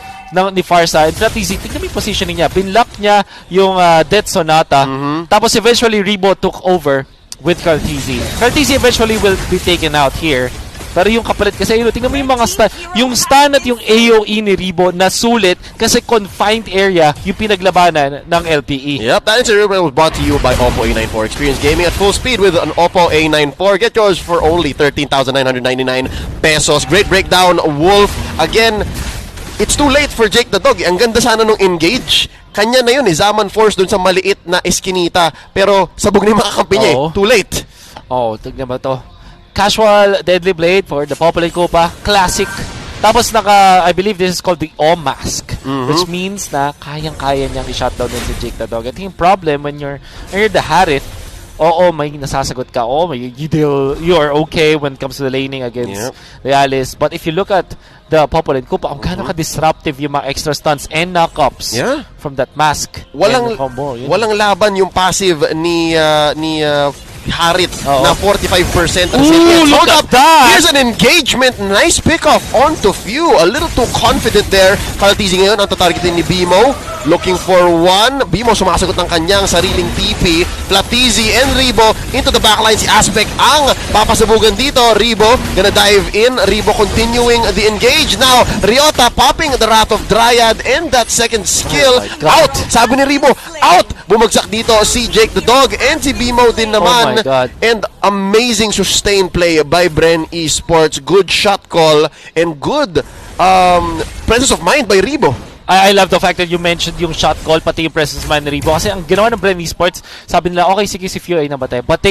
ni Farsa. And Flat Easy, tignan mo yung positioning niya, binlock niya yung Death Sonata, tapos eventually Rebo took over with Carteezy. Carteezy eventually will be taken out here. Pero yung kapalit kasi, tingnan mo yung mga stun. Yung stun at yung AOE ni Rebo na sulit kasi confined area yung pinaglabanan ng LPE. Yep, that interview was brought to you by Oppo A94. Experience gaming at full speed with an Oppo A94. Get yours for only 13,999 pesos. Great breakdown, Wolf. Again, it's too late for Jake the Dog. Ang ganda sana nung engage. Kanya na yun, Zaman Force dun sa maliit na eskinita. Pero sabog na yung mga kampi niya. Too late. Tignan ba to? Casual Deadly Blade for the Popular Copa. Classic. Tapos I believe this is called the O Mask. Which means na kayang-kaya niyang i-shutdown din si Jake the Dog. I think yung problem when you're the Harith, may nasasagot ka. You are okay when it comes to the laning against Realis. But if you look at the Popular Copa, gaano ka-disruptive yung mga extra stunts and knockups from that mask. Walang laban yung passive ni Harit na 45%. Look at that! Here's an engagement. Nice pickoff onto Few. A little too confident there. Carteezy ngayon ang tatargetin ni Bimo. Looking for one. Bimo sumasagot ng kanyang sariling TP. Flatizi and Rebo into the backline. Si Aspect ang papasabugan dito. Rebo gonna dive in. Rebo continuing the engage. Now, Ryota popping the Wrath of Dryad and that second skill. Out! Sabi ni Rebo, out! Bumagsak dito si Jake the Dog and si Bimo din naman. And amazing sustained play by Bren Esports. Good shot call and good presence of mind by Rebo. I love the fact that you mentioned yung shot call pati yung presence of mind ni Rebo kasi ang ginawa ng Bren Esports, sabi nila okay sige si Few ay nabatay but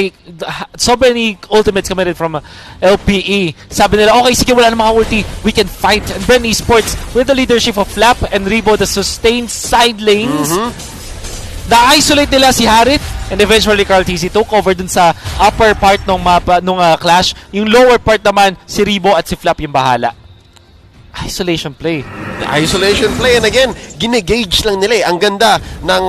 so many ultimates committed from LPE. Sabi nila okay sige wala na mga ulti, we can fight. And Bren Esports with the leadership of Flap and Rebo, the sustained side lanes, na-isolate nila si Harit and eventually Carteezy took over dun sa upper part ng mapa nung clash. Yung lower part naman si Rebo at si Flap yung bahala. Isolation play. Isolation play, and again, ginegage lang nila Ang ganda ng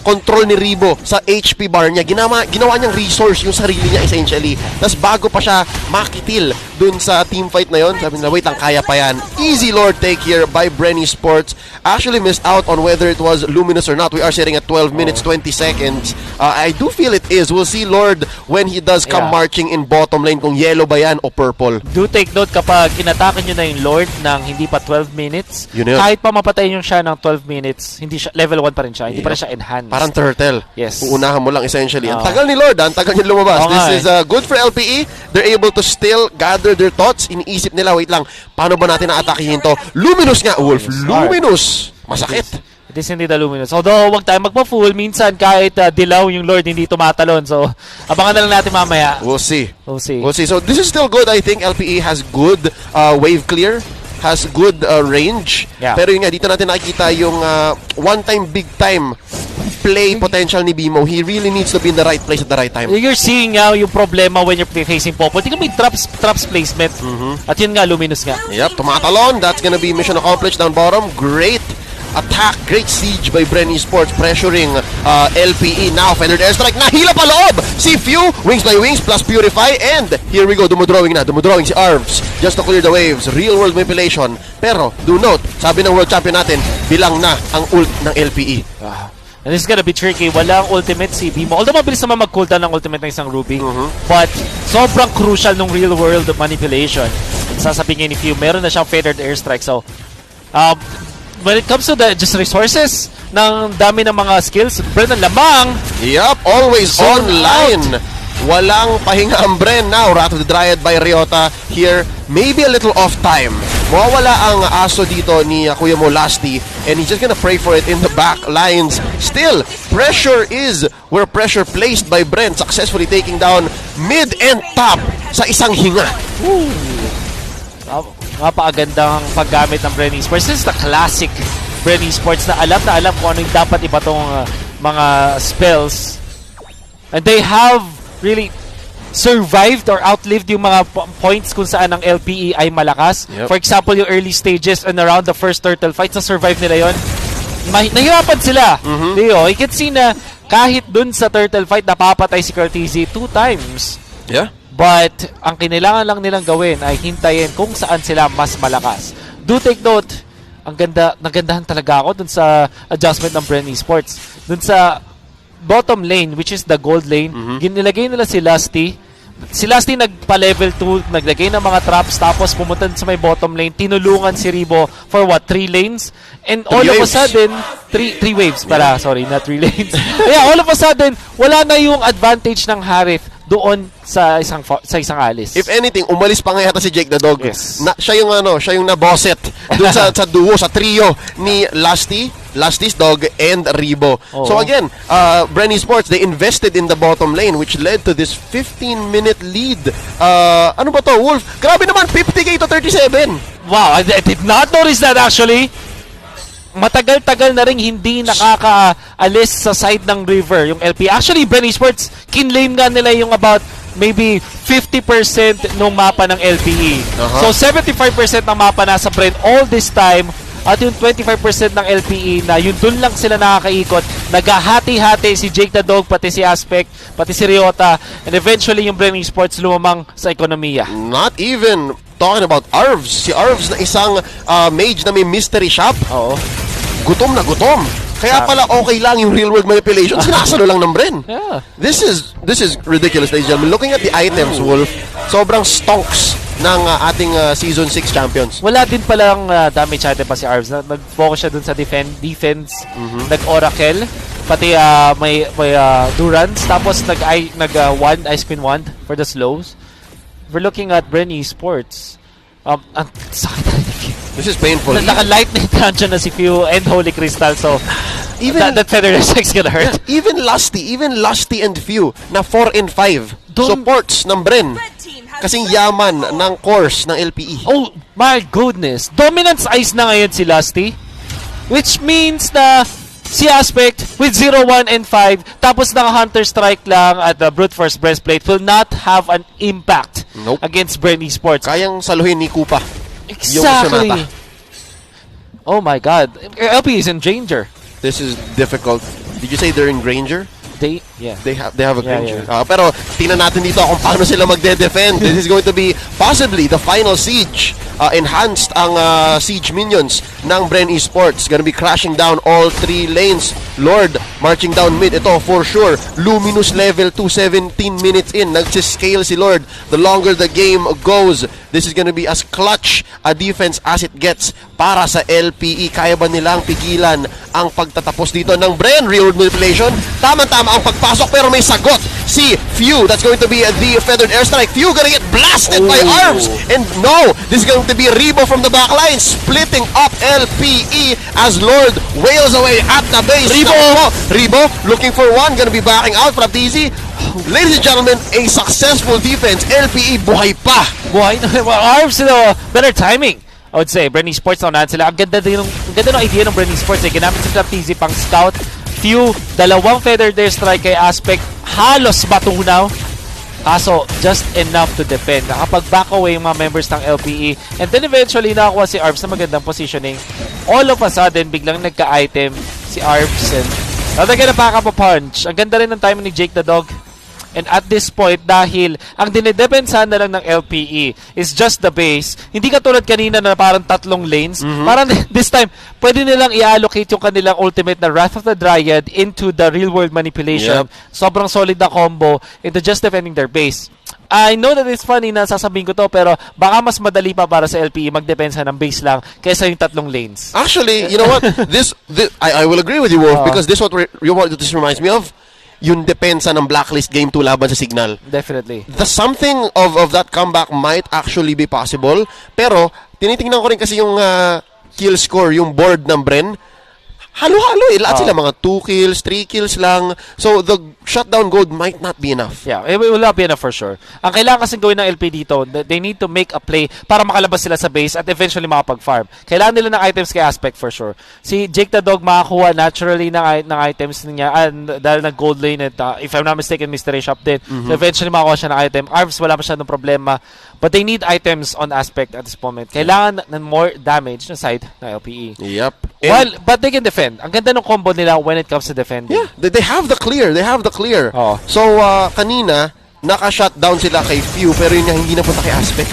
control ni Rebo sa HP bar niya. Ginawa niyang resource yung sarili niya essentially. Tapos bago pa siya makitil dun sa team fight na yon, sabi nila, wait lang, kaya pa yan. Easy Lord take here by Bren Esports. Actually missed out on whether it was Luminous or not. We are sitting at 12 minutes, 20 seconds. I do feel it is. We'll see Lord when he does come marching in bottom lane kung yellow ba yan o purple. Do take note kapag inatakan nyo na yung Lord ng hindi pa 12 minutes, kahit pa mapatayin yung siya ng 12 minutes, hindi siya, level 1 pa rin siya, hindi pa rin siya enhanced. Parang turtle. Yes. Uunahan mo lang essentially. Ang tagal ni Lord, ang tagal niya lumabas. This is good for LPE. They're able to still gather their thoughts. Iniisip nila, wait lang, paano ba natin na-atakihin to? Luminous nga, Wolf. Luminous. Masakit. It is hindi the Luminous. Although, wag tayo magpa-full. Minsan, kahit dilaw yung Lord, hindi tumatalon. So, abangan na lang natin mamaya. We'll see. We'll see. We'll see. So, this is still good. I think LPE has good wave clear. Has good range. Pero yun nga, dito natin nakikita yung one-time, big-time play potential ni Bimo. He really needs to be in the right place at the right time. You're seeing yung problema when you're facing Popo. Tingnan mo yung traps placement. At yun nga, Luminous nga. Yep, tumatalon. That's gonna be mission accomplished down bottom. Great attack, great siege by Bren Esports, pressuring LPE. Now, feathered airstrike, nahila pa loob! Si Few, wings by wings, plus Purify, and here we go, dumudrawing si Arvs, just to clear the waves, real world manipulation. Pero, do note, sabi ng world champion natin, bilang na ang ult ng LPE. And this is gonna be tricky. Walang ultimate si Bimo. Although mabilis naman mag-cooldown ng ultimate ng isang Ruby. But sobrang crucial ng real world manipulation. Sasabihin ni Few, meron na siyang feathered airstrike. So, when it comes to the just resources, ng dami ng mga skills, Bren ang lamang. Yup, always Zone online. Walang pahinga ang Bren now. Wrath of the Dryad by Ryota here. Maybe a little off time. Mawawala ang aso dito ni Kuya Mo Lasty, and he's just gonna pray for it in the back lines. Still, pressure is where pressure placed by Bren, successfully taking down mid and top sa isang hinga. Napakagandang paggamit ng Bren Esports. This is the classic Bren Esports na alam kung ano yung dapat iba tong mga spells. And they have really survived or outlived yung mga points kung saan ang LPE ay malakas. Yep. For example, yung early stages and around the first turtle fights, na-survive nila yon. Nahirapan sila. Leo, you can see na kahit dun sa turtle fight, napapatay si Cortese 2 times. Yeah. But ang kailangan lang nilang gawin ay hintayin kung saan sila mas malakas. Do take note, nagandahan talaga ako dun sa adjustment ng Bren Esports. Dun sa bottom lane, which is the gold lane, ginilagay nila si Lusty. Si Lusty nagpa-level 2, naglagay ng mga traps, tapos pumunta sa may bottom lane, tinulungan si Ribo for 3 lanes? And all of a sudden, 3 waves pala, sorry, not 3 lanes. Kaya all of a sudden, wala na yung advantage ng Harith doon sa isang alis. If anything, umalis pa nga yata si Jake the Dog. Yes. Siya yung naboset doon sa duo, sa trio ni Lusty's Dog, and Ribo. Oo. So again, Bren Esports, they invested in the bottom lane, which led to this 15-minute lead. Ano ba to, Wolf? Grabe naman, 50k to 37. Wow, I did not notice that actually. Matagal-tagal na rin hindi nakakaalis sa side ng river yung LP. Actually, Bren Esports, kinlame nga nila yung about maybe 50% ng mapa ng LPE. So, 75% ng mapa nasa Bren all this time, at yung 25% ng LPE na yun dun lang sila nakakaikot, naghahati-hati si Jake the Dog, pati si Aspect, pati si Ryota, and eventually yung Bren Esports lumamang sa ekonomiya. Not even talking about Arvs. Si Arvs na isang mage na may mystery shop. Oo. Gutom na gutom. Kaya pala okay lang yung real world manipulation. Sinasalo lang ng Bren. Yeah. This is ridiculous, ladies and gentlemen. Looking at the items, Wolf, sobrang stonks ng ating Season 6 champions. Wala din palang damage item pa si Arvs. Nag-focus siya dun sa defense. Nag-Oracle. Pati may Durance. Tapos nag-Wand, Ice Queen Wand for the slows. We're looking at Bren Esports. Ang sakit. This is painful. Naka-lightning dungeon na si Few and Holy Crystal, so even that feather is gonna hurt. Yeah, even Lusty and Few na 4 and 5 supports ng Bren. Kasing yaman ng course ng LPE. Oh my goodness. Dominance Ice na ngayon si Lusty, which means na si Aspect with 0, 1, and 5 tapos naka-Hunter Strike lang at the Brute Force Breastplate will not have an impact against Bren Esports. Kayang saluhin ni Kupa. Exactly. Oh my god. LP is in danger. This is difficult. Did you say they're in Granger? They have a Granger. Pero tingnan natin dito kung paano sila magde-defend. This is going to be possibly the final siege. Enhanced ang siege minions ng Bren Esports. Gonna be crashing down all 3 lanes. Lord marching down mid. Ito for sure. Luminous level 2, 17 minutes in. Nagsiscale si Lord. The longer the game goes, this is gonna be as clutch a defense as it gets para sa LPE. Kaya ba nilang pigilan ang pagtatapos dito ng Bren? Real manipulation. Tama-tama ang pagpasok pero may sagot si Few. That's going to be the feathered airstrike. Few gonna get blasted by Arms. And no, this is going to be Ribo from the backline splitting up LPE as Lord wails away at the base. Ribo looking for one, gonna be backing out from TZ. Ladies and gentlemen, a successful defense. LPE buhay pa. Buhay na. Arms, better timing. I would say, Bren Esports na unahan sila. Ang ganda ng idea ng Bren Esports. Ginamit sa Club TZ pang scout. Few, 2 feather there strike kay Aspect. Halos matunaw. Kaso, just enough to defend. Nakapag-back away yung mga members ng LPE. And then eventually, nakakuha si Arps na magandang positioning. All of a sudden, biglang nagka-item si Arps. And talaga na back up a punch. Ang ganda rin ng timing ni Jake the Dog. And at this point, dahil ang dinidepensahan na lang ng LPE is just the base, hindi katulad kanina na parang 3 lanes, parang this time, pwede nilang i-allocate yung kanilang ultimate na Wrath of the Dryad into the real-world manipulation. Sobrang solid na combo into just defending their base. I know that it's funny na sasabihin ko to, pero baka mas madali pa para sa LPE magdepensa ng base lang kaysa yung 3 lanes. Actually, you know what? I will agree with you, Wolf, because this reminds me of yung depensa ng Blacklist Game 2 laban sa Signal. Definitely. The something of that comeback might actually be possible, pero tinitingnan ko rin kasi yung kill score, yung board ng Bren. Halo-halo eh. Lahat sila mga 2 kills, 3 kills lang. So, the shutdown gold might not be enough. Yeah, it will not be enough for sure. Ang kailangan kasing gawin ng LP dito, they need to make a play para makalabas sila sa base at eventually makapag-farm. Kailangan nila ng items kay Aspect for sure. Si Jake the Dog makakuha naturally ng items niya dahil ng gold lane at if I'm not mistaken, Mr. Shop din. So, eventually makakuha siya ng item. Arvs, wala masyadong problema. But they need items on Aspect at this moment. Kailangan ng more damage na side ng LPE. Yep. But they can defend. Ang ganda ng combo nila when it comes to defending. Yeah, they have the clear. Oh. So, kanina, naka-shutdown sila kay Few, pero yun nga, hindi napunta kay Aspect.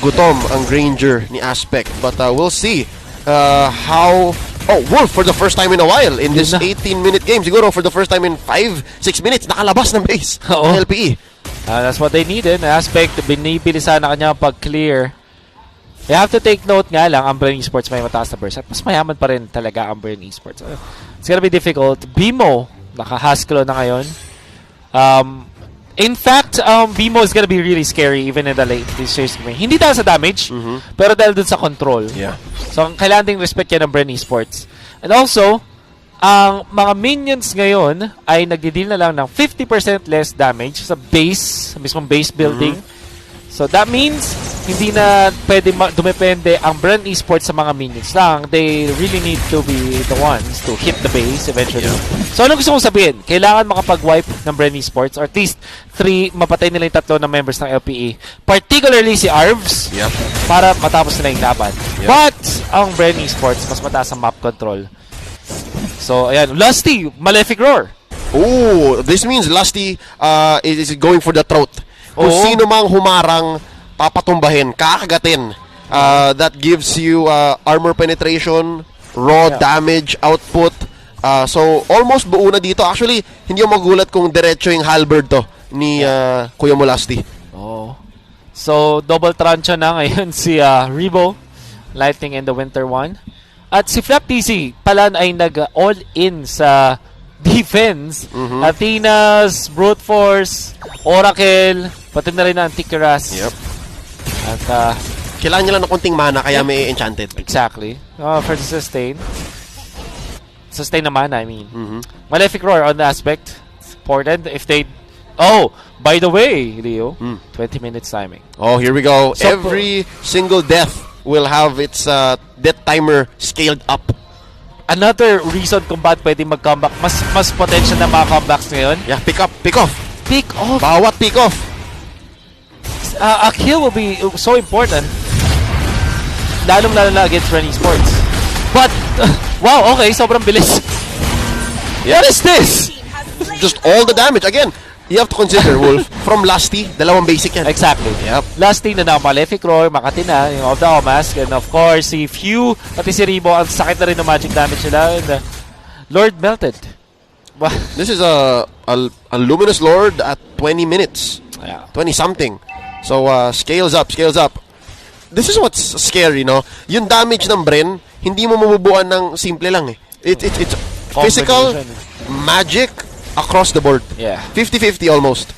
Gutom ang Granger ni Aspect. But we'll see how... Oh, Wolf, for the first time in a while, in this 18-minute game, siguro for the first time in 5-6 minutes, nakalabas ng base ng LPE. That's what they needed. Aspect, binibili sana kanya pag-clear. You have to take note nga lang, ang Bren Esports may mataas na burst. At mas mayaman pa rin talaga ang Bren Esports. It's gonna be difficult. Bimo, naka-Haskell na ngayon. In fact, Bimo is gonna be really scary even in the late stage. Hindi dahil sa damage, pero dahil dun sa control. Yeah. So, kailangan ding respect yan ng Bren Esports. And also, ang mga minions ngayon ay nagdi-deal na lang ng 50% less damage sa base, sa mismong base building. So, that means hindi na pwede dumepende ang Bren Esports sa mga minions lang. They really need to be the ones to hit the base eventually. So, ano gusto kong sabihin? Kailangan makapag-wipe ng Bren Esports or at least 3, mapatay nila yung 3 na members ng LPE. Particularly si Arvs para matapos nila yung laban. But, ang Bren Esports, mas mataas ang map control. So, ayan. Lusty, Malefic Roar. Oh, this means Lusty is going for the throat. Kung sino mang humarang, papatumbahin, kakagatin. That gives you armor penetration, raw damage output. So, almost buo na dito. Actually, hindi yung magulat kung diretso yung halberd to ni Kuya mo Lusty. So, double trancha na ngayon si Rebo, Lightning in the Winter 1. At si Flap TC pala ay nag-all-in sa defense. Athena's, Brute Force, Oracle, pati na rin ang Antikyras. At kailangan nila ng konting mana kaya may enchanted. Exactly. For the sustain. Sustain na mana, I mean. Malefic Roar on the Aspect. It's important if they... Oh, by the way, Leo, 20 minutes timing. Oh, here we go. So, every single death will have its death timer scaled up. Another reason kung bakit pwede mag-comeback. Mas potential na mga comebacks ngayon. Yeah, pick off. Pick off. Bawat pick off. A kill will be so important. Lalong-lalo na against Bren Esports. But, wow, okay, sobrang bilis. What is this? Just all the damage. Again, you have to consider, Wolf, from Lusty, dalawang basic yan. Exactly. Lusty na Malefic Roar, Makati na, yung of the Omask, and of course, si Few, pati si Rebo, ang sakit na rin ng magic damage nila, and Lord Melted. This is a Luminous Lord at 20 minutes. 20-something. So, scales up. This is what's scary, no? Yung damage ng Bren, hindi mo mabubuan ng simple lang eh. It's physical, magic, across the board. 50-50 almost.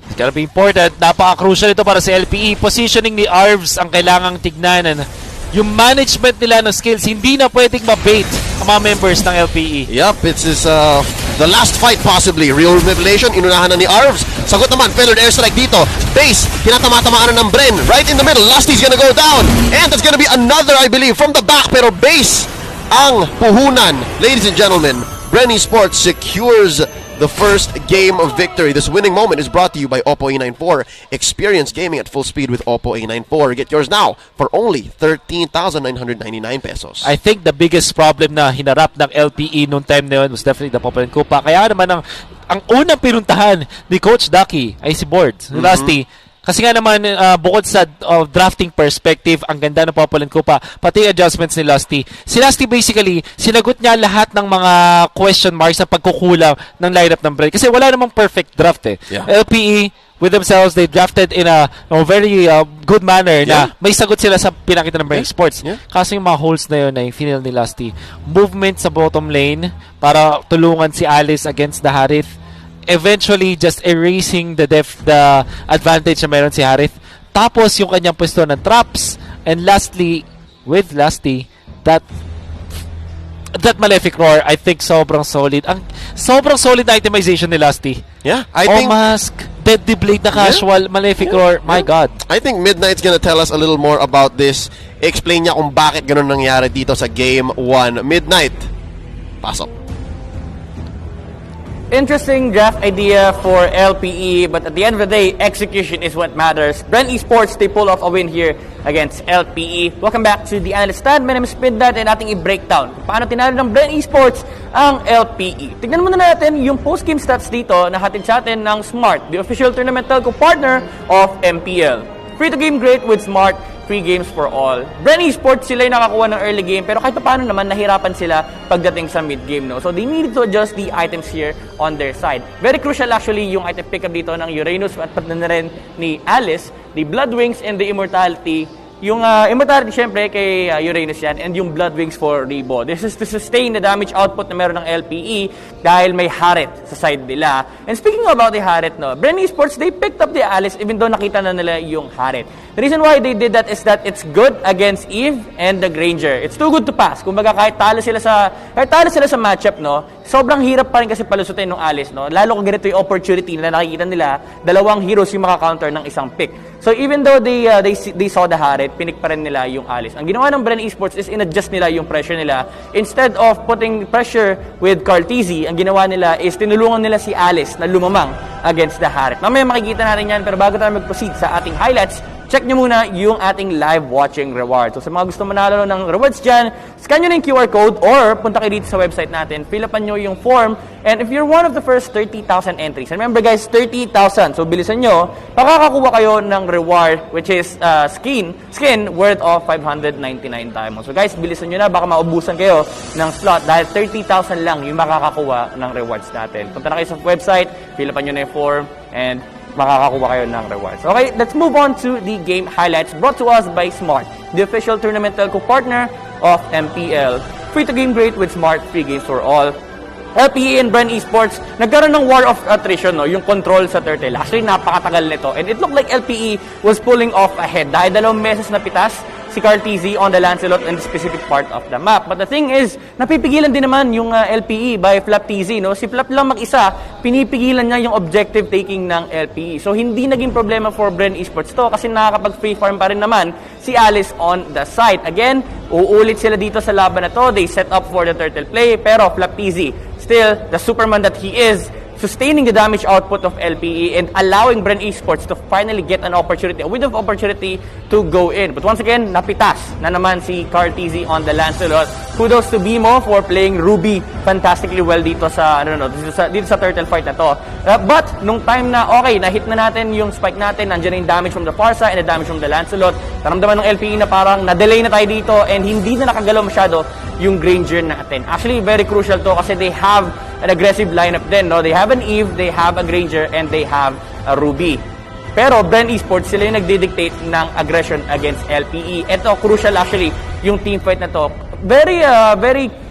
It's gonna be important. Napaka-crucial ito para sa LPE. Positioning ni Arvs ang kailangang tignan. Yung management nila ng skills, hindi na pwedeng mabait ang mga members ng LPE. Yup, it's the last fight possibly. Real Revelation, inunahan na ni Arvs. Sagot naman, Feathered Airstrike dito. Base, tinatama-tamaan na ng Bren. Right in the middle, Lusty's gonna go down. And that's gonna be another, I believe, from the back. Pero base ang puhunan. Ladies and gentlemen, Bren Esports secures the first game of victory. This winning moment is brought to you by Oppo A94. Experience gaming at full speed with Oppo A94. Get yours now for only 13,999 pesos. I think the biggest problem na hinarap ng LPE noong time na yun was definitely the Popolan Kupa. Kaya naman ang unang pinuntahan ni Coach Ducky ay si Board, Lusty. Kasi nga naman, bukod sa drafting perspective, ang ganda ng Popolan Kupa, pati adjustments ni Lusty. Si Lusty basically, sinagot niya lahat ng mga question marks sa pagkukulang ng lineup ng Bren. Kasi wala namang perfect draft eh. LPE, with themselves. They drafted in a very good manner na may sagot sila sa pinakita ng Bren Esports. Kaso yung mga holes na yun ay final ni Lusty. Movement sa bottom lane para tulungan si Alice against the Harith. Eventually, just erasing the advantage na meron si Harith. Tapos yung kanyang pwesto ng traps. And lastly, with Lusty, that Malefic Roar, I think sobrang solid. Sobrang solid itemization ni Lusty. Yeah, I think Mask, Deadly Blade na casual, Malefic Roar, my God. I think Midnight's gonna tell us a little more about this. Explain niya kung bakit ganun nangyari dito sa Game 1. Midnight, pasok. Interesting draft idea for LPE, but at the end of the day, execution is what matters. Bren Esports, they pull off a win here against LPE. Welcome back to the Analyst Stand. My name is Midnight and ating i-breakdown kung paano tinalo ng Bren Esports ang LPE. Tignan muna natin yung post-game stats dito na hatid sa atin ng Smart, the official tournament telco partner of MPL. Free-to-game great with Smart, free games for all. Bren Esports, sila yung nakakuha ng early game, pero kahit paano naman, nahirapan sila pagdating sa mid-game, no? So, they needed to adjust the items here on their side. Very crucial actually yung item pickup dito ng Uranus at pati na rin ni Alice, the Blood Wings and the Immortality. Yung Immortality, syempre, kay Uranus yan, and yung Blood Wings for Rebo. This is to sustain the damage output na meron ng LPE dahil may Harith sa side nila. And speaking about the Harith, no, Bren Esports, they picked up the Alice even though nakita na nila yung Harith. The reason why they did that is that it's good against Eve and the Granger. It's too good to pass. Kumbaga, kahit talo sila sa matchup, no, sobrang hirap pa rin kasi palusutin ng Alice, no. Lalo kung ganito yung opportunity na nakikita nila, dalawang heroes yung maka-counter ng isang pick. So even though they saw the Harith, pinik pa rin nila yung Alice. Ang ginawa ng Bren Esports is in-adjust nila yung pressure nila. Instead of putting pressure with Cartesi, ang ginawa nila is tinulungan nila si Alice na lumamang against the Harith. Mamaya makikita natin yan, pero bago tayo mag-proceed sa ating highlights, check nyo muna yung ating live watching reward. So sa mga gusto manalo ng rewards dyan, scan nyo na yung QR code or punta kayo dito sa website natin, fill upan nyo yung form, and if you're one of the first 30,000 entries, and remember guys, 30,000, so bilisan nyo, makakakuha kayo ng reward, which is skin worth of 599 diamonds. So guys, bilisan nyo na, baka maubusan kayo ng slot dahil 30,000 lang yung makakakuha ng rewards natin. Punta na kayo sa website, fill upan nyo na yung form, and makakakuha kayo ng rewards. Okay, let's move on to the game highlights brought to us by Smart, the official tournament telco partner of MPL. Free to game great with Smart, free games for all. LPE and Bren Esports, nagkaroon ng war of attrition, no, yung control sa turtle. Actually, napakatagal nito. And it looked like LPE was pulling off ahead dahil 2 beses na pitas si Cartesi on the Lancelot and the specific part of the map. But the thing is, napipigilan din naman yung LPE by Flap-TZ, no? Si Flap lang mag-isa, pinipigilan niya yung objective taking ng LPE. So, hindi naging problema for Bren Esports to kasi nakakapag-free farm pa rin naman si Alice on the side. Again, uulit sila dito sa laban na to. They set up for the turtle play, pero Flap-TZ, still, the Superman that he is, sustaining the damage output of LPE and allowing Bren Esports to finally get an opportunity, a window of opportunity to go in. But once again, napitas na naman si Cartesi on the Lancelot. Kudos to Bimo for playing Ruby fantastically well dito sa dito sa turtle fight na to. But nung time na okay, na-hit na natin yung spike natin, nandiyan yung damage from the far side and the damage from the Lancelot. Naramdaman ng LPE na parang na-delay na tayo dito and hindi na nakagalaw masyado yung Granger natin. Actually, very crucial to kasi they have an aggressive lineup din, no? They have an Eve, they have a Granger, and they have a Ruby. Pero Bren Esports, sila yung nagdidictate ng aggression against LPE. Ito, crucial actually, yung team fight na to. Very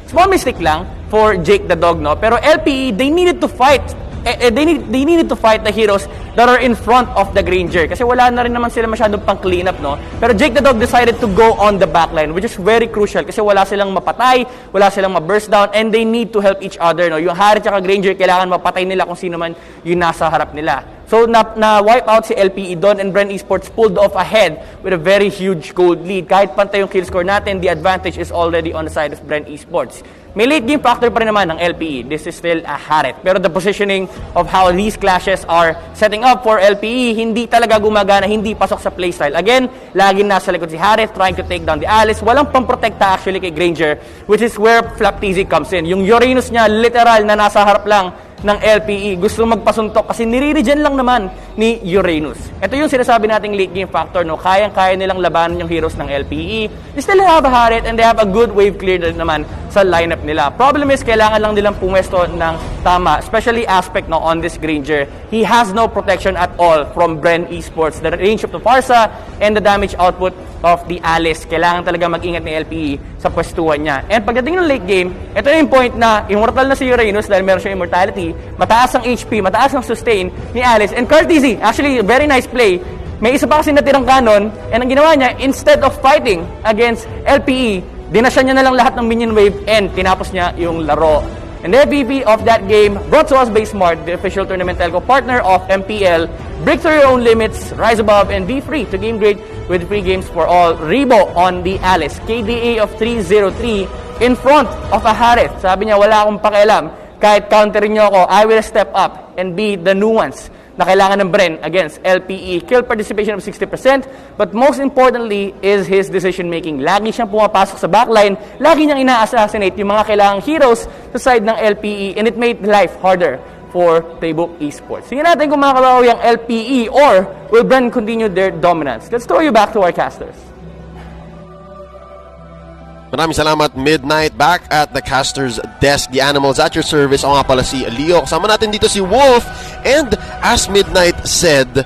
small mistake lang for Jake the Dog, no? Pero LPE, they needed to fight. They needed to fight the heroes that are in front of the Granger. Kasi wala na rin naman sila masyadong pang clean up, no? Pero Jake the Dog decided to go on the backline, which is very crucial kasi wala silang mapatay, wala silang ma-burst down, and they need to help each other, no? Yung Harith at Granger, kailangan mapatay nila kung sino man yung nasa harap nila. So, na-wipe out si LPE doon and Bren Esports pulled off ahead with a very huge gold lead. Kahit pantay yung kill score natin, the advantage is already on the side of Bren Esports. May late game factor pa rin naman ng LPE. This is still a Harith. Pero the positioning of how these clashes are setting up for LPE, hindi talaga gumagana, hindi pasok sa playstyle. Again, laging nasa likod si Harith trying to take down the Alice. Walang pamprotekta actually kay Granger, which is where Flap-TZ comes in. Yung Uranus niya, literal na nasa harap lang ng LPE. Gusto magpasuntok kasi nire-regen lang naman ni Uranus. Ito yung sinasabi nating late game factor, no? Kayang-kaya nilang labanan yung heroes ng LPE. They still have a Harit and they have a good wave clear din naman sa lineup nila. Problem is, kailangan lang nilang pumesto ng tama, especially aspect no, on this Granger. He has no protection at all from Bren Esports. The range of the Farsa and the damage output of the Alice. Kailangan talaga mag-ingat ni LPE sa pwestuhan niya. And pagdating ng late game, ito yung point na immortal na si Uranus dahil meron siyang immortality, mataas ang HP, mataas ang sustain ni Alice. And Courtesy, actually, very nice play. May isa pa kasi natirang cannon, and ang ginawa niya, instead of fighting against LPE, dinasya niya na lang lahat ng minion wave and tinapos niya yung laro. And the MVP of that game, brought to us by Smart, the official tournament telco partner of MPL. Break through your own limits, rise above, and be free to game great with free games for all. Rebo on the Alice, KDA of 303 in front of a Harith. Sabi niya, wala akong pakialam. Kahit counterin niyo ako, I will step up and be the nuance na kailangan ng Bren against LPE. Kill participation of 60%, but most importantly is his decision-making. Lagi siyang pumapasok sa backline, lagi niyang ina-assassinate yung mga kailangang heroes sa side ng LPE, and it made life harder for Playbook Esports. Sige natin kung makakabawi ang LPE or will Bren continue their dominance. Let's throw you back to our casters. Maraming salamat, Midnight. Back at the caster's desk, the animals at your service. Ako nga pala si Leo. Kasama natin dito si Wolf. And as Midnight said,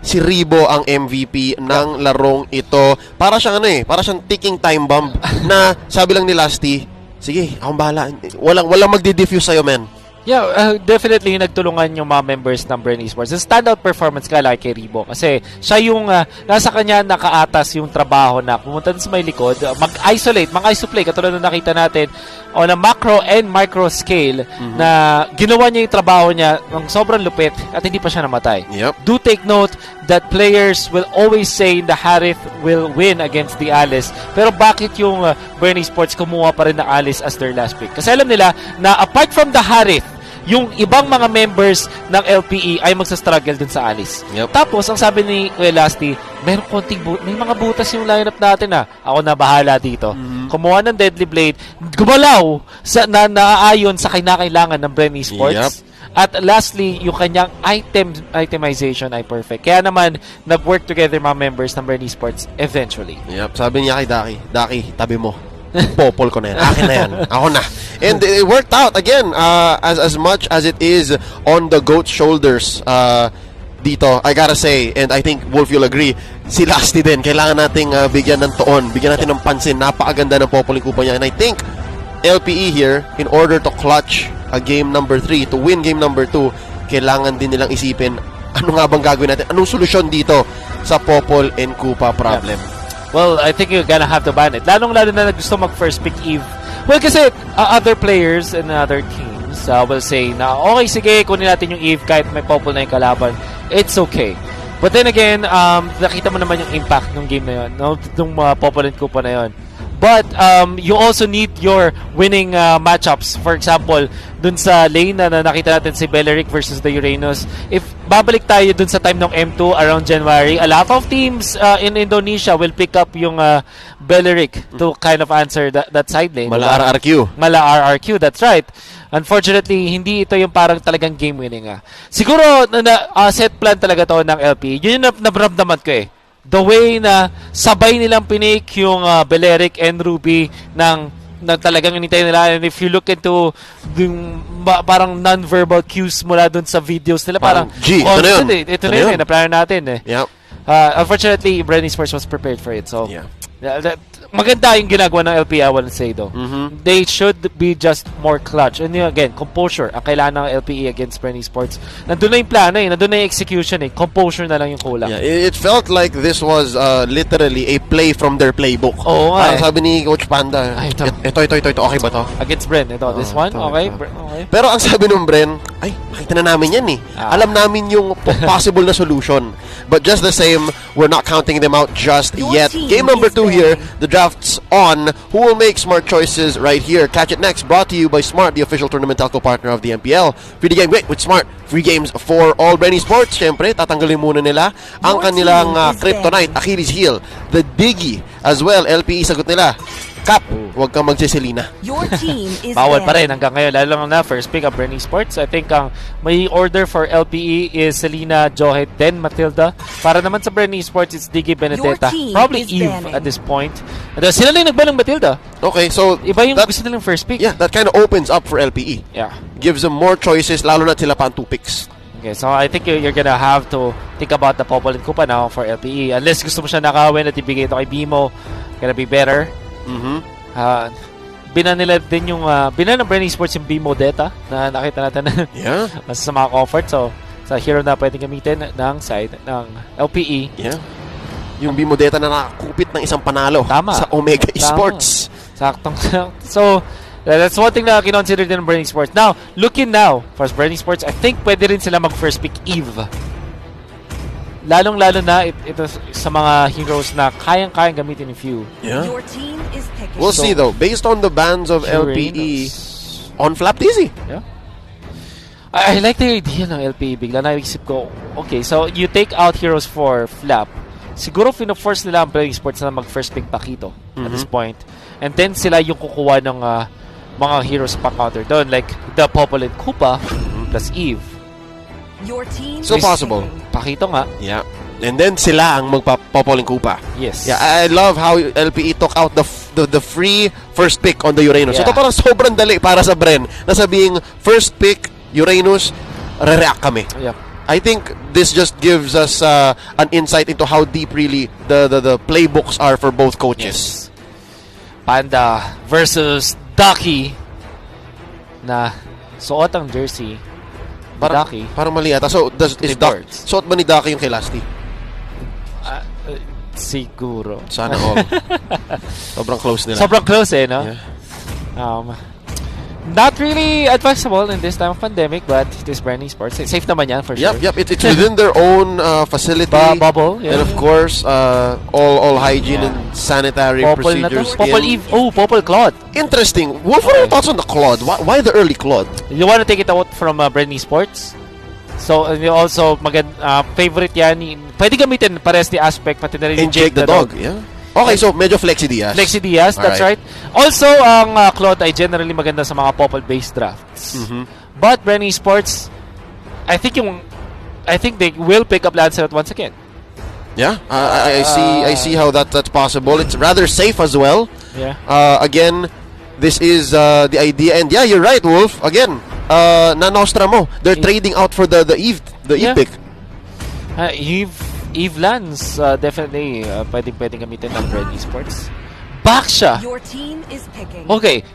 si Rebo ang MVP ng larong ito. Para siyang para siyang ticking time bomb na sabi lang ni Lasty, sige, akong bahala. Walang magdi-diffuse sa'yo, man. Yeah, definitely nagtulungan yung mga members ng Bren Esports. The standout performance kala kay Rebo kasi siya yung nasa kanya nakaatas yung trabaho na pumunta sa may likod, mag-isolate, mag-isoplay katulad na nakita natin on a macro and micro scale na ginawa niya yung trabaho niya ng sobrang lupit at hindi pa siya namatay. Yep. Do take note that players will always say the Harith will win against the Alice. Pero bakit yung Bren Esports kumuha pa rin ng Alice as their last pick? Kasi alam nila na apart from the Harith, yung ibang mga members ng LPE ay magsa-struggle dun sa Alice. Yep. Tapos, ang sabi ni Kuya Lasty, may mga butas yung lineup natin Ako na bahala dito. Kumuha ng Deadly Blade, gumalaw na naaayon sa kinakailangan ng Bren Esports. Yep. At lastly, yung kanyang itemization ay perfect. Kaya naman, nag-work together mga members ng Bren Esports eventually. Yep, sabi niya kay Daki, tabi mo. Popol ko na yan. Akin na yan. Ako na. And it worked out again. As much as it is on the GOAT's shoulders dito, I gotta say, and I think Wolf you'll agree, si Lasty din, kailangan nating bigyan ng toon, bigyan natin ng pansin. Napakaganda ng Popol Kupa niya. And I think LPE here, in order to clutch a game number 3, to win game number 2, kailangan din nilang isipin ano nga bang gagawin natin, anong solusyon dito sa Popol and Kupa problem. Yeah. Well, I think you're gonna have to ban it. Lalong-lalo na gusto mag-first pick Eve. Well, kasi other players and other teams will say na, okay, sige, kunin natin yung Eve kahit may Popol na yung kalaban. It's okay. But then again, nakita mo naman yung impact ng game na yun, no? Nung Popol and Kupa na yun. But you also need your winning matchups. For example, dun sa lane na nakita natin si Beleric versus the Uranus. If babalik tayo dun sa time ng M2 around January, a lot of teams in Indonesia will pick up yung Beleric to kind of answer that side lane. Mala RRQ. Mala RRQ, that's right. Unfortunately, hindi ito yung parang talagang game winning. Siguro, set plan talaga to ng LP. Yun yung naramdaman ko the way na sabay nilang pinik yung Beleric and Ruby ng talagang inintay nila. And if you look into yung parang non-verbal cues mula dun sa videos nila, parang ito na yun. Ito na yun. Na-plan natin Yep. Unfortunately, Bren Esports was prepared for it. So, yeah. Maganda yung ginagawa ng LP, I will say though. They should be just more clutch. And again, composure ang kailangan ng LPE against Bren Esports. Nandun na yung plano nandun na yung execution composure na lang yung kulang. Yeah, it felt like this was literally a play from their playbook. Oo nga. Sabi ni Coach Panda, ito, okay ba to? Against Bren, this one? Okay. Pero ang sabi ng Bren, ay, makita na namin yan Alam namin yung possible na solution. But just the same, we're not counting them out just yet. Game number 2 here, the draft's on. Who will make smart choices right here? Catch it next, brought to you by Smart, the official tournament telco partner of the MPL. Free game great with Smart. Free games for all Bren Esports. Siyempre, tatanggalin muna nila ang kanilang kryptonite, Achilles heel, the Diggy as well. LPE sagot nila. Cap, huwag kang magsiselina. Your team is Bawal pa rin hanggang ngayon. Lalo na first pick of Bren Esports. I think ang may order for LPE is Selena, Johet, then Matilda. Para naman sa Bren Esports, it's Diggy Benedetta. Probably Eve at this point. And sila lang nagban ng Matilda. Okay, so iba yung gusto nilang first pick. Yeah, that kind of opens up for LPE. Yeah. Gives them more choices, lalo na sila pa ang 2 picks. Okay, so I think you're gonna have to think about the Popol and Kupa now for LPE. Unless gusto mo siya nakawin at ibigay ito kay Bimo, gonna be better. Binan nila din yung binan ng Bren Esports yung Bimo Data na nakita natin na mas sa mga comfort. So sa hero na pwedeng gamitin ng side ng LPE. Yeah. Yung Bimo Data na nakakupit ng isang panalo sa Omega Esports. Saktong. So that's one thing na kinonsider din ng Bren Esports. Now, looking now for Bren Esports, I think pwede rin sila mag-first pick Eve. Lalong-lalo na ito sa mga heroes na kayang-kayang gamitin ni Few. Yeah. Your team is picking. We'll see though. Based on the bans of LPE on Flap Easy. Yeah. I like the idea ng LPE. Bigla naisip ko, okay, so you take out heroes for Flap. Siguro fino-force nila ang Bren Esports na mag-first pick Pakito at this point. And then sila yung kukuha ng mga heroes pa counter doon. Like the Popol and Kupa plus Eve. Your team So possible. Pakito nga. Yeah. And then sila ang magpapopoling kupa. Yes. Yeah, I love how LPE took out the free first pick on the Uranus. Yeah. So totoo sobrang dali para sa Bren na sabing first pick Uranus, re-react kami. Yeah. I think this just gives us an insight into how deep really the playbooks are for both coaches. Yes. Panda versus Ducky na suot ang jersey. Parang mali ata. So, suot ba ni Ducky yung kay Lasty? Siguro. Sana all. Sobrang close nila. Sobrang close no? Yeah. Not really advisable in this time of pandemic, but it is Bren Esports. Safe naman yan for sure. Yep. It's within their own facility. Bubble. Yeah. And of course, all hygiene and sanitary procedures. Popol Eve. Oh, Popol Claude. Interesting. What are your thoughts on the Claude? Why the early Claude? You want to take it out from Bren Esports? So, also, favorite yan. Pwede gamitin pares the aspect, pati na rin and Jake the dog. Yeah. Okay, so medyo Flexi Diaz. Flexi Diaz, that's right. Also, ang Claude ay generally maganda sa mga Popol-based drafts. But Bren Esports, I think they will pick up Lancelot once again. Yeah, I see how that's possible. It's rather safe as well. Yeah. Again, this is the idea, and yeah, you're right, Wolf. Again, na Nostra mo. They're trading out for the Eve pick. Eve Lance, definitely pwedeng gamitin ng Bren Esports. Baksha. Your team is picking. Okay.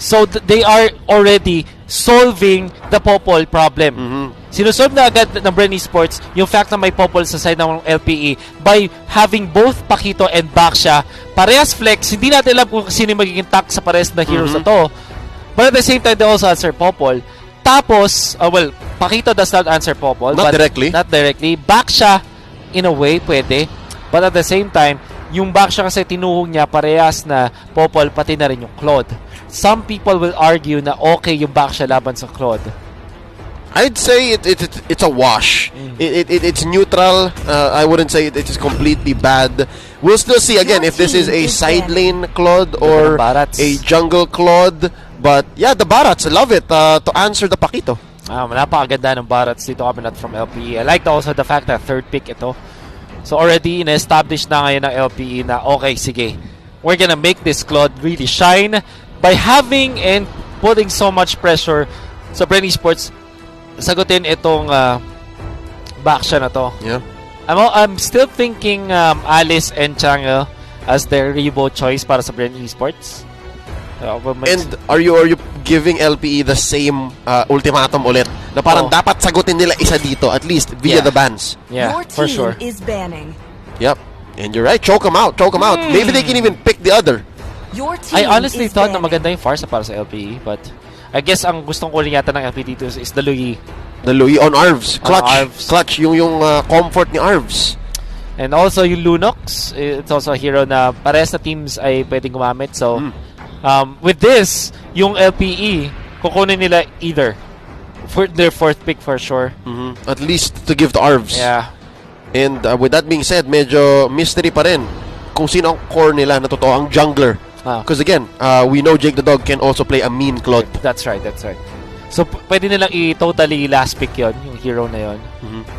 So they are already solving the Popol problem. Sinusolve na agad ng Bren Esports yung fact na may Popol sa side ng LPE by having both Pakito and Baksha. Parehas flex. Hindi natin alam kung sino yung magiging tack sa parehas na heroes na to. But at the same time, they also answer Popol. Tapos, Pakito does not answer Popol. Not directly. Baksha, in a way, pwede. But at the same time, yung Baksha kasi tinuhong niya parehas na Popol, pati na rin yung Claude. Some people will argue na okay yung Baksha laban sa Claude. I'd say it's a wash. It's neutral. I wouldn't say it is completely bad. We'll still see again if this is a side lane Claude or a jungle Claude. But yeah, the Barats, I love it to answer the Pakito. Napakaganda ng Barats dito kami not from LPE. I like also the fact that third pick ito. So already in-establish na ngayon ng LPE na okay, sige, we're gonna make this Claude really shine by having and putting so much pressure sa Bren Esports. Sagutin itong Baksha na to. Yeah. I'm still thinking Alice and Chang'e as their reboot choice para sa Bren Esports. And are you giving LPE the same ultimatum ulit na parang dapat sagutin nila isa dito at least via the bans? Yeah, your for sure. team is banning. Yep. And you're right, choke them out. Maybe they can even pick the other. Your team I honestly is thought banning. na maganda yung Farsa para sa LPE, but I guess ang gustong kunin yata ng LPE dito is the Louis. The Louis on Arvs. Clutch yung comfort ni Arvs. And also yung Lunox, it's also a hero na parehas na teams ay pwedeng gumamit. So with this, yung LPE, kukunin nila either for their fourth pick for sure. At least to give to Arvs. Yeah. And with that being said, medyo mystery pa rin kung sino ang core nila na totoo, ang jungler Because again, we know Jake the Dog can also play a mean Claude. That's right. So, pwede nilang i-totally last pick yon, yung hero na yon.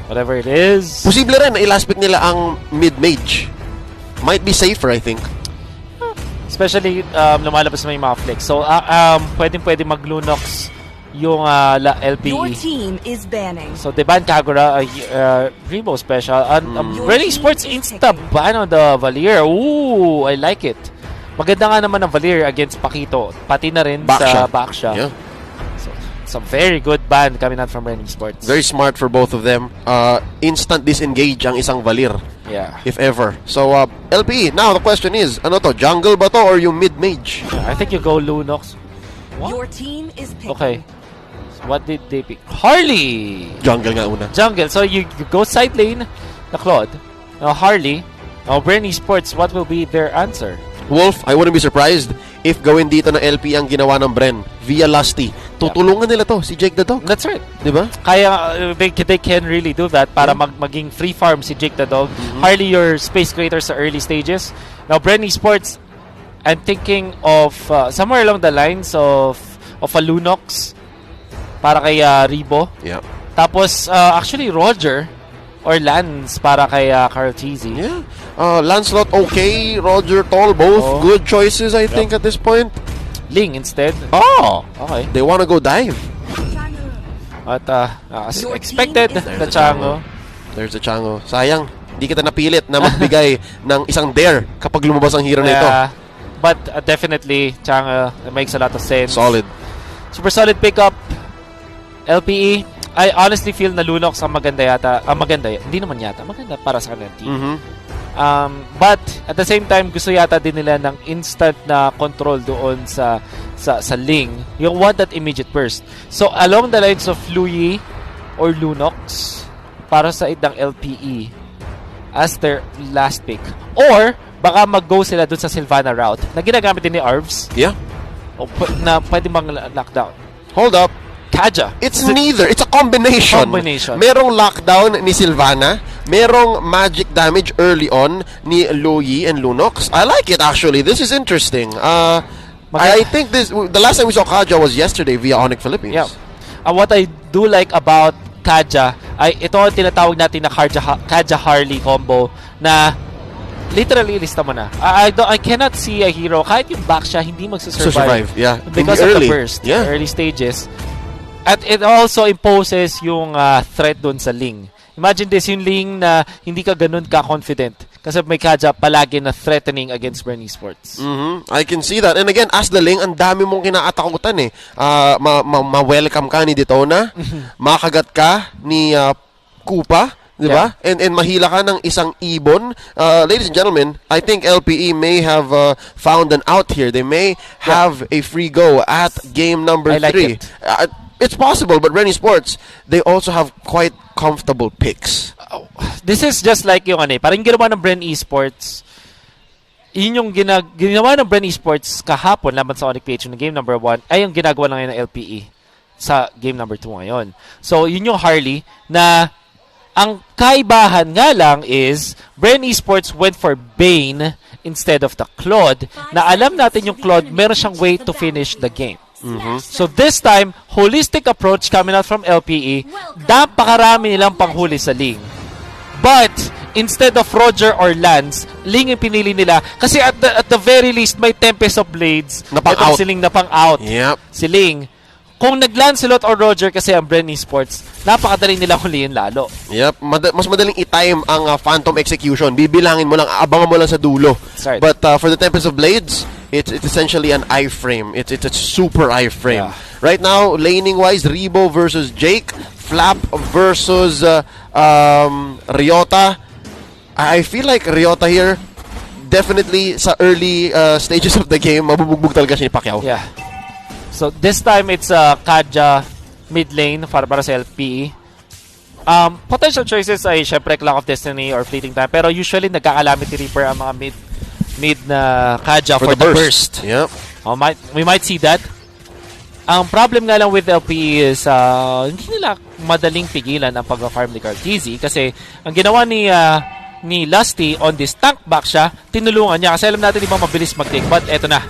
Whatever it is. Posible rin na i-last pick nila ang mid-mage. Might be safer, I think. Especially, lumalabas na yung mga flex. So, pwede mag-Lunox yung LPE. Your team is banning. So, Deban Kagura, Rebo special. Bren Esports insta-ban on the Valier. Ooh, I like it. Maganda nga naman ang Valier against Pakito. Pati na rin sa Baksha. Yeah. It's a very good ban coming out from Bren Esports. Very smart for both of them. Instant disengage ang isang Valir. Yeah. If ever. So, LPE, now the question is, ano to, jungle ba to or yung mid-mage? I think you go Lunox. Your team is picking. Okay. So what did they pick? Harley! Jungle nga una. Jungle. So you go side lane, the Claude. Now Harley. Now Bren Esports, what will be their answer? Wolf, I wouldn't be surprised if gawin dito na LP ang ginawa ng Bren via Lusty. Tutulungan nila to, si Jake the Dog. That's right. Diba? Kaya they can really do that para maging free farm si Jake the Dog. Harley, your space creator sa early stages. Now, Bren Esports, I'm thinking of somewhere along the lines of a Lunox para kay Rebo. Yeah. Tapos, actually, Roger or Lance para kay Carl Cheesy. Yeah. Lancelot okay, Roger Toll, both good choices I think at this point. Ling instead. Oh! Okay. They wanna go dive. At as expected, the Chango. There's the Chango. Sayang, di kita napilit na magbigay ng isang dare kapag lumabas ang hero na ito. But definitely, Chango makes a lot of sense. Solid. Super solid pickup. LPE. I honestly feel na Lunox ang maganda yata. Maganda. Hindi naman yata. Maganda para sa kanilang team. But at the same time, gusto yata din nila ng instant na control doon sa Ling. Yung want that immediate burst. So along the lines of Luyi or Lunox para sa ng LPE as their last pick. Or baka mag-go sila doon sa Sylvana route na ginagamit din ni Arvs. Yeah. Na pwede bang lockdown. Hold up. Kaja. It's neither. It's a combination. Merong lockdown ni Sylvana. Merong magic damage early on ni Luyi and Lunox. I like it actually. This is interesting. I think the last time we saw Kaja was yesterday via Onyx Philippines. Yeah. What I do like about Kaja ay ito ang tinatawag natin na Kaja Harley combo na literally lista mo na. I cannot see a hero kahit yung back siya hindi magsusurvive. Yeah. Because of the burst. Yeah. Early stages. At it also imposes yung threat doon sa Ling. Imagine this, yung Ling na hindi ka ganun ka-confident. Kasi may Kaja palagi na threatening against Bren Esports. I can see that. And again, as the Ling, ang dami mong kinaatakutan eh. Ma-welcome ka ni Detona. Makagat ka ni Kupa. Diba? Yeah. And mahila ka ng isang ibon. Ladies and gentlemen, I think LPE may have found an out here. They may have a free go at game number 3. It's possible, but Bren Esports, they also have quite comfortable picks. This is just like yung parang ginawa ng Bren Esports. Yun yung ginawa ng Bren Esports kahapon laban sa Onyx PH ng game number 1 ay yung ginagawa lang ngayon ng LPE sa game number 2 ngayon. So, yun yung Harley na ang kaibahan nga lang is Bren Esports went for Bane instead of the Claude na alam natin yung Claude meron siyang way to finish the game. So this time, holistic approach coming out from LPE, napakarami nilang panghuli sa Ling. But instead of Roger or Lance, Ling yung pinili nila kasi at the very least may Tempest of Blades na pang-out. Si Ling na pang-out. Yep. Si Ling. Kung nag-Lancelot or Roger kasi ang Bren Esports, napakadali nila huliin lalo. Yep. Mas madaling i-time ang Phantom Execution. Bibilangin mo lang, abangan mo lang sa dulo. Right. But for the Tempest of Blades, it's essentially an iframe. It's a super iframe. Yeah. Right now, laning-wise, Rebo versus Jake. Flap versus Ryota. I feel like Ryota here, definitely sa early stages of the game, mabubugbog talaga siya ni Pacquiao. Yeah. So this time it's Kaja mid lane para sa LPE. Potential choices ay syempre Clock of Destiny or Fleeting Time, pero usually nagka-Calamity Reaper ang mga mid na Kaja for the burst. Yep. We might see that. Ang problem nga lang with LPE is hindi nila madaling pigilan ang pag-farm ni Cartizi kasi ang ginawa ni ni Lusty on this tank back siya, tinulungan niya kasi alam natin ibang mabilis mag-take, but eto na.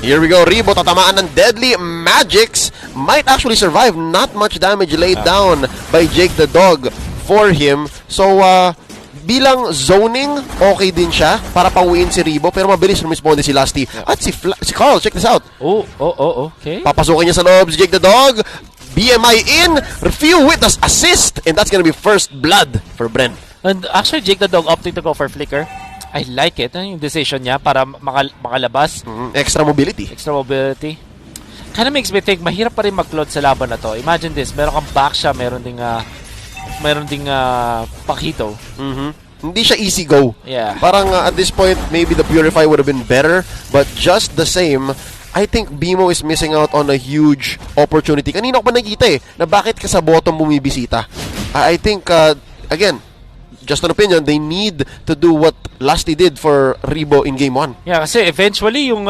Here we go, Rebo, tatamaan ng deadly magics. Might actually survive. Not much damage laid down by Jake the Dog for him. So, bilang zoning, okay din siya para pauwiin si Rebo, pero mabilis rumisponde si Lusty. At si Carl, check this out. Okay. Papasukin niya sa loob si Jake the Dog. BMI in, few with us assist, and that's gonna be first blood for Bren. And actually, Jake the Dog opting to go for flicker. I like it. Yung decision niya para makalabas. Extra mobility. Kind of makes me think, mahirap pa rin mag-cloud sa laban na to. Imagine this, meron kang back siya, meron ding pakito. Hindi siya easy go. Yeah. Parang at this point, maybe the Purify would have been better, but just the same, I think BMO is missing out on a huge opportunity. Kanina ko pa nakita na bakit ka sa bottom bumibisita. I think, again, just an opinion, they need to do what Lusty did for Rebo in Game 1. Yeah, kasi eventually yung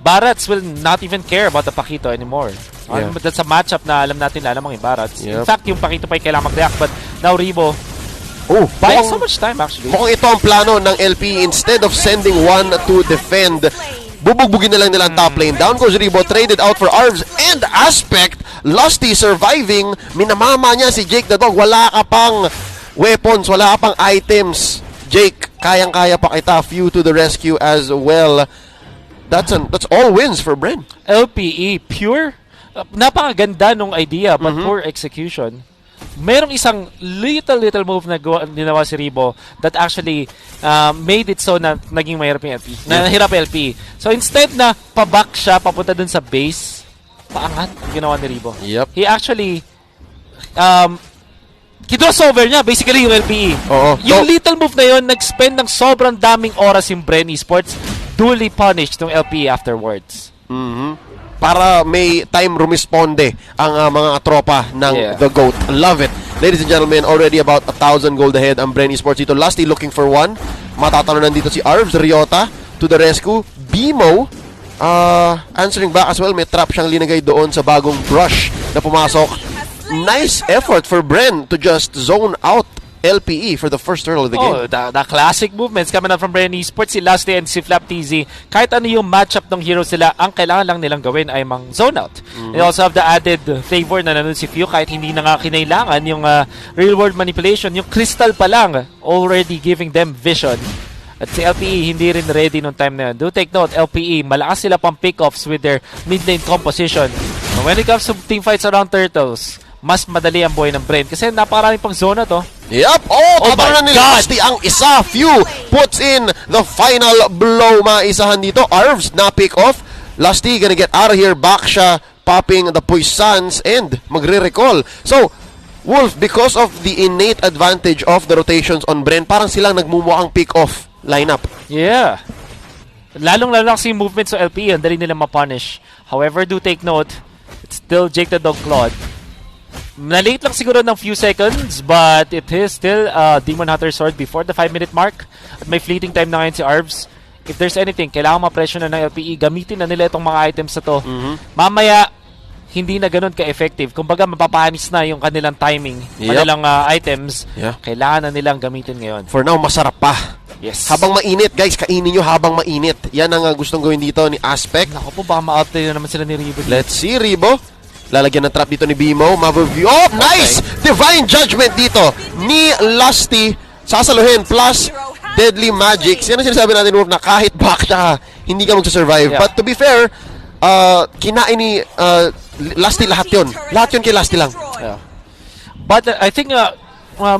Barats will not even care about the Pakito anymore. Yeah. That's a matchup na alam natin lamang yung Barats. Yep. In fact, yung Pakito pa yung kailangan mag-react, but now Rebo buying so much time actually. Mukhang ito ang plano ng LP. Instead of sending one to defend, bubugbugin na lang nila ang top lane. Down goes Rebo, traded out for Arvs and Aspect. Lusty surviving. Minamama niya si Jake the Dog. Wala ka pang weapons, wala ka pang items. Jake, kayang-kaya pa kita. Few to the rescue as well. That's all wins for Bren. LPE, pure. Napakaganda nung idea, but poor execution. Merong isang little move na ginawa si Rebo that actually made it so na naging mahirap yung LP. Nahirap LP. So instead na paback siya, papunta dun sa base, paangat ang ginawa ni Rebo. Yep. He actually kidrossover niya, basically yung LPE. Yung little move na yun, nag-spend ng sobrang daming oras yung Bren Esports, duly punished ng LPE afterwards. Para may time rumisponde ang mga tropa ng The GOAT. Love it. Ladies and gentlemen, already about 1,000 gold ahead ang Bren Esports dito. Lusty looking for one. Matatalunan dito si Arvs, Ryota to the rescue. BMO answering back as well. May trap siyang linagay doon sa bagong brush na pumasok. Nice effort for Bren to just zone out LPE for the first turtle of the game. The classic movements coming out from Bren Esports, si Lusty and si Flap TZ. Kahit ano yung matchup ng heroes sila, ang kailangan lang nilang gawin ay mang zone out. They also have the added favor na nandun si Few kahit hindi na nga kinailangan yung real world manipulation. Yung crystal pa lang already giving them vision. At si LPE hindi rin ready nung time na yun. Do take note, LPE, malakas sila pang pick-offs with their mid-lane composition. But when it comes to teamfights around turtles, mas madali ang buhay ng Bren kasi napakaraming pang zona to. Yep! Tatalunan ni Lusty ang isa. Few puts in the final blow. Maisahan dito. Arvs na pick off. Lusty gonna get out of here. Back siya, popping the Puissance and magre-recall. So, Wolf, because of the innate advantage of the rotations on Bren, parang silang nagmumukhang pick off lineup. Yeah. Lalong-lalo kasi yung movement sa LP, ang dali nila ma-punish. However, do take note, it's still Jake the Dog Claude. Na-late lang siguro ng few seconds, but it is still Demon Hunter Sword before the 5-minute mark. At may fleeting time na ngayon si Arvs. If there's anything, kailangan ma-pressure na ng LPE. Gamitin na nila itong mga items na to. Mamaya, hindi na ganun ka-effective. Kumbaga, mapapanis na yung kanilang timing, kanilang items. Kailangan na nilang gamitin ngayon. For now, masarap pa. Yes. Habang mainit, guys, kainin nyo habang mainit. Yan ang gustong gawin dito ni Aspect. Naku po, baka ma-outplay na naman sila ni Rebo. Let's see, Rebo. Lalagyan ng trap dito ni BMO. Mavoview. Oh, nice! Divine Judgment dito ni Lusty. Sasaluhin plus Deadly Magics. Yan ang sinasabi natin, Wolf, na kahit back siya, hindi ka magsasurvive. But to be fair, kinain ni Lusty lahat yun. Lahat yun kay Lusty lang. But I think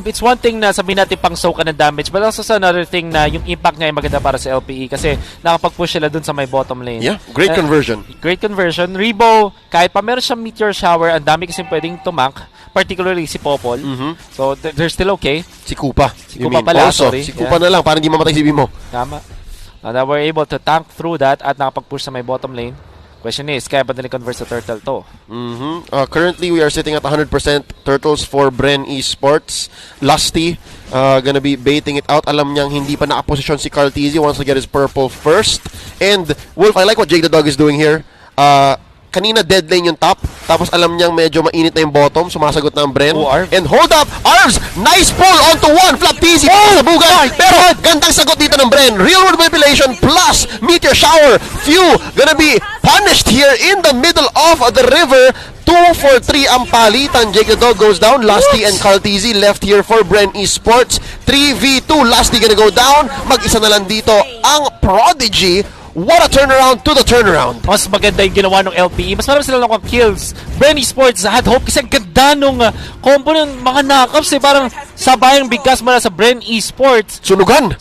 it's one thing na sabihin natin pang soak ka ng damage, but also another thing na yung impact niya ay maganda para sa LPE kasi nakapag-push sila dun sa may bottom lane. Yeah, great conversion. Great conversion. Rebo, kahit pa meron siyang Meteor Shower, ang dami kasi pwedeng tumak, particularly si Popol. So, they're still okay. Si Kupa. Si Kupa pala, sorry. Si Kupa na lang, para hindi mamatay si BMO. Tama. They were able to tank through that at nakapag-push sa may bottom lane. Question is, kaya ba nila-convert sa turtle to? Currently, we are sitting at 100% turtles for Bren Esports. Lusty, gonna be baiting it out. Alam niyang hindi pa nakaposisyon si Carl TZ, wants to get his purple first. And, Wolf, I like what Jake the Dog is doing here. kanina dead lane yung top, tapos alam niyang medyo mainit na yung bottom, sumasagot na ang Bren. Arv. And hold up, Arvs, nice pull onto one, flap TC, sabugan, pero gandang sagot dito ng Bren. Real world manipulation plus meteor shower. Few gonna be punished here in the middle of the river. 2 for 3 ang palitan. Jake the Dog goes down. Lusty and Caltizi left here for Bren Esports. 3v2. Lusty gonna go down. Mag-isa na lang dito ang Prodigy. What a turnaround to the turnaround. Mas maganda yung ginawa ng LPE. Mas marami sila nakuha kills. Bren Esports had hope kasi ang ganda nung combo ng mga knockups. Parang sabayang bigkas mula sa Bren Esports. Sunugan.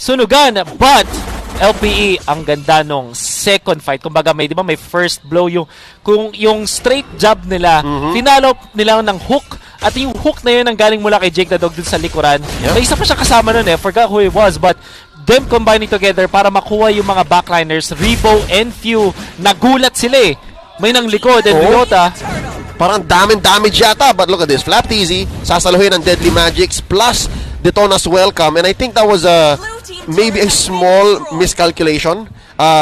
But LPE, ang ganda nung second fight. Kumbaga may, di ba, may first blow yung straight jab nila. Finalo nila ng hook. At yung hook na yun ang galing mula kay Jake the Dog dun sa likuran. May isa pa siya kasama nun forgot who it was, but them combining together para makuha yung mga backliners, Rebo and Few. Nagulat sila May nang likod and Ryota. Parang damage yata, but look at this. Flap TZ, sasaluhin ng Deadly Magics plus Detona's welcome, and I think that was maybe a small miscalculation.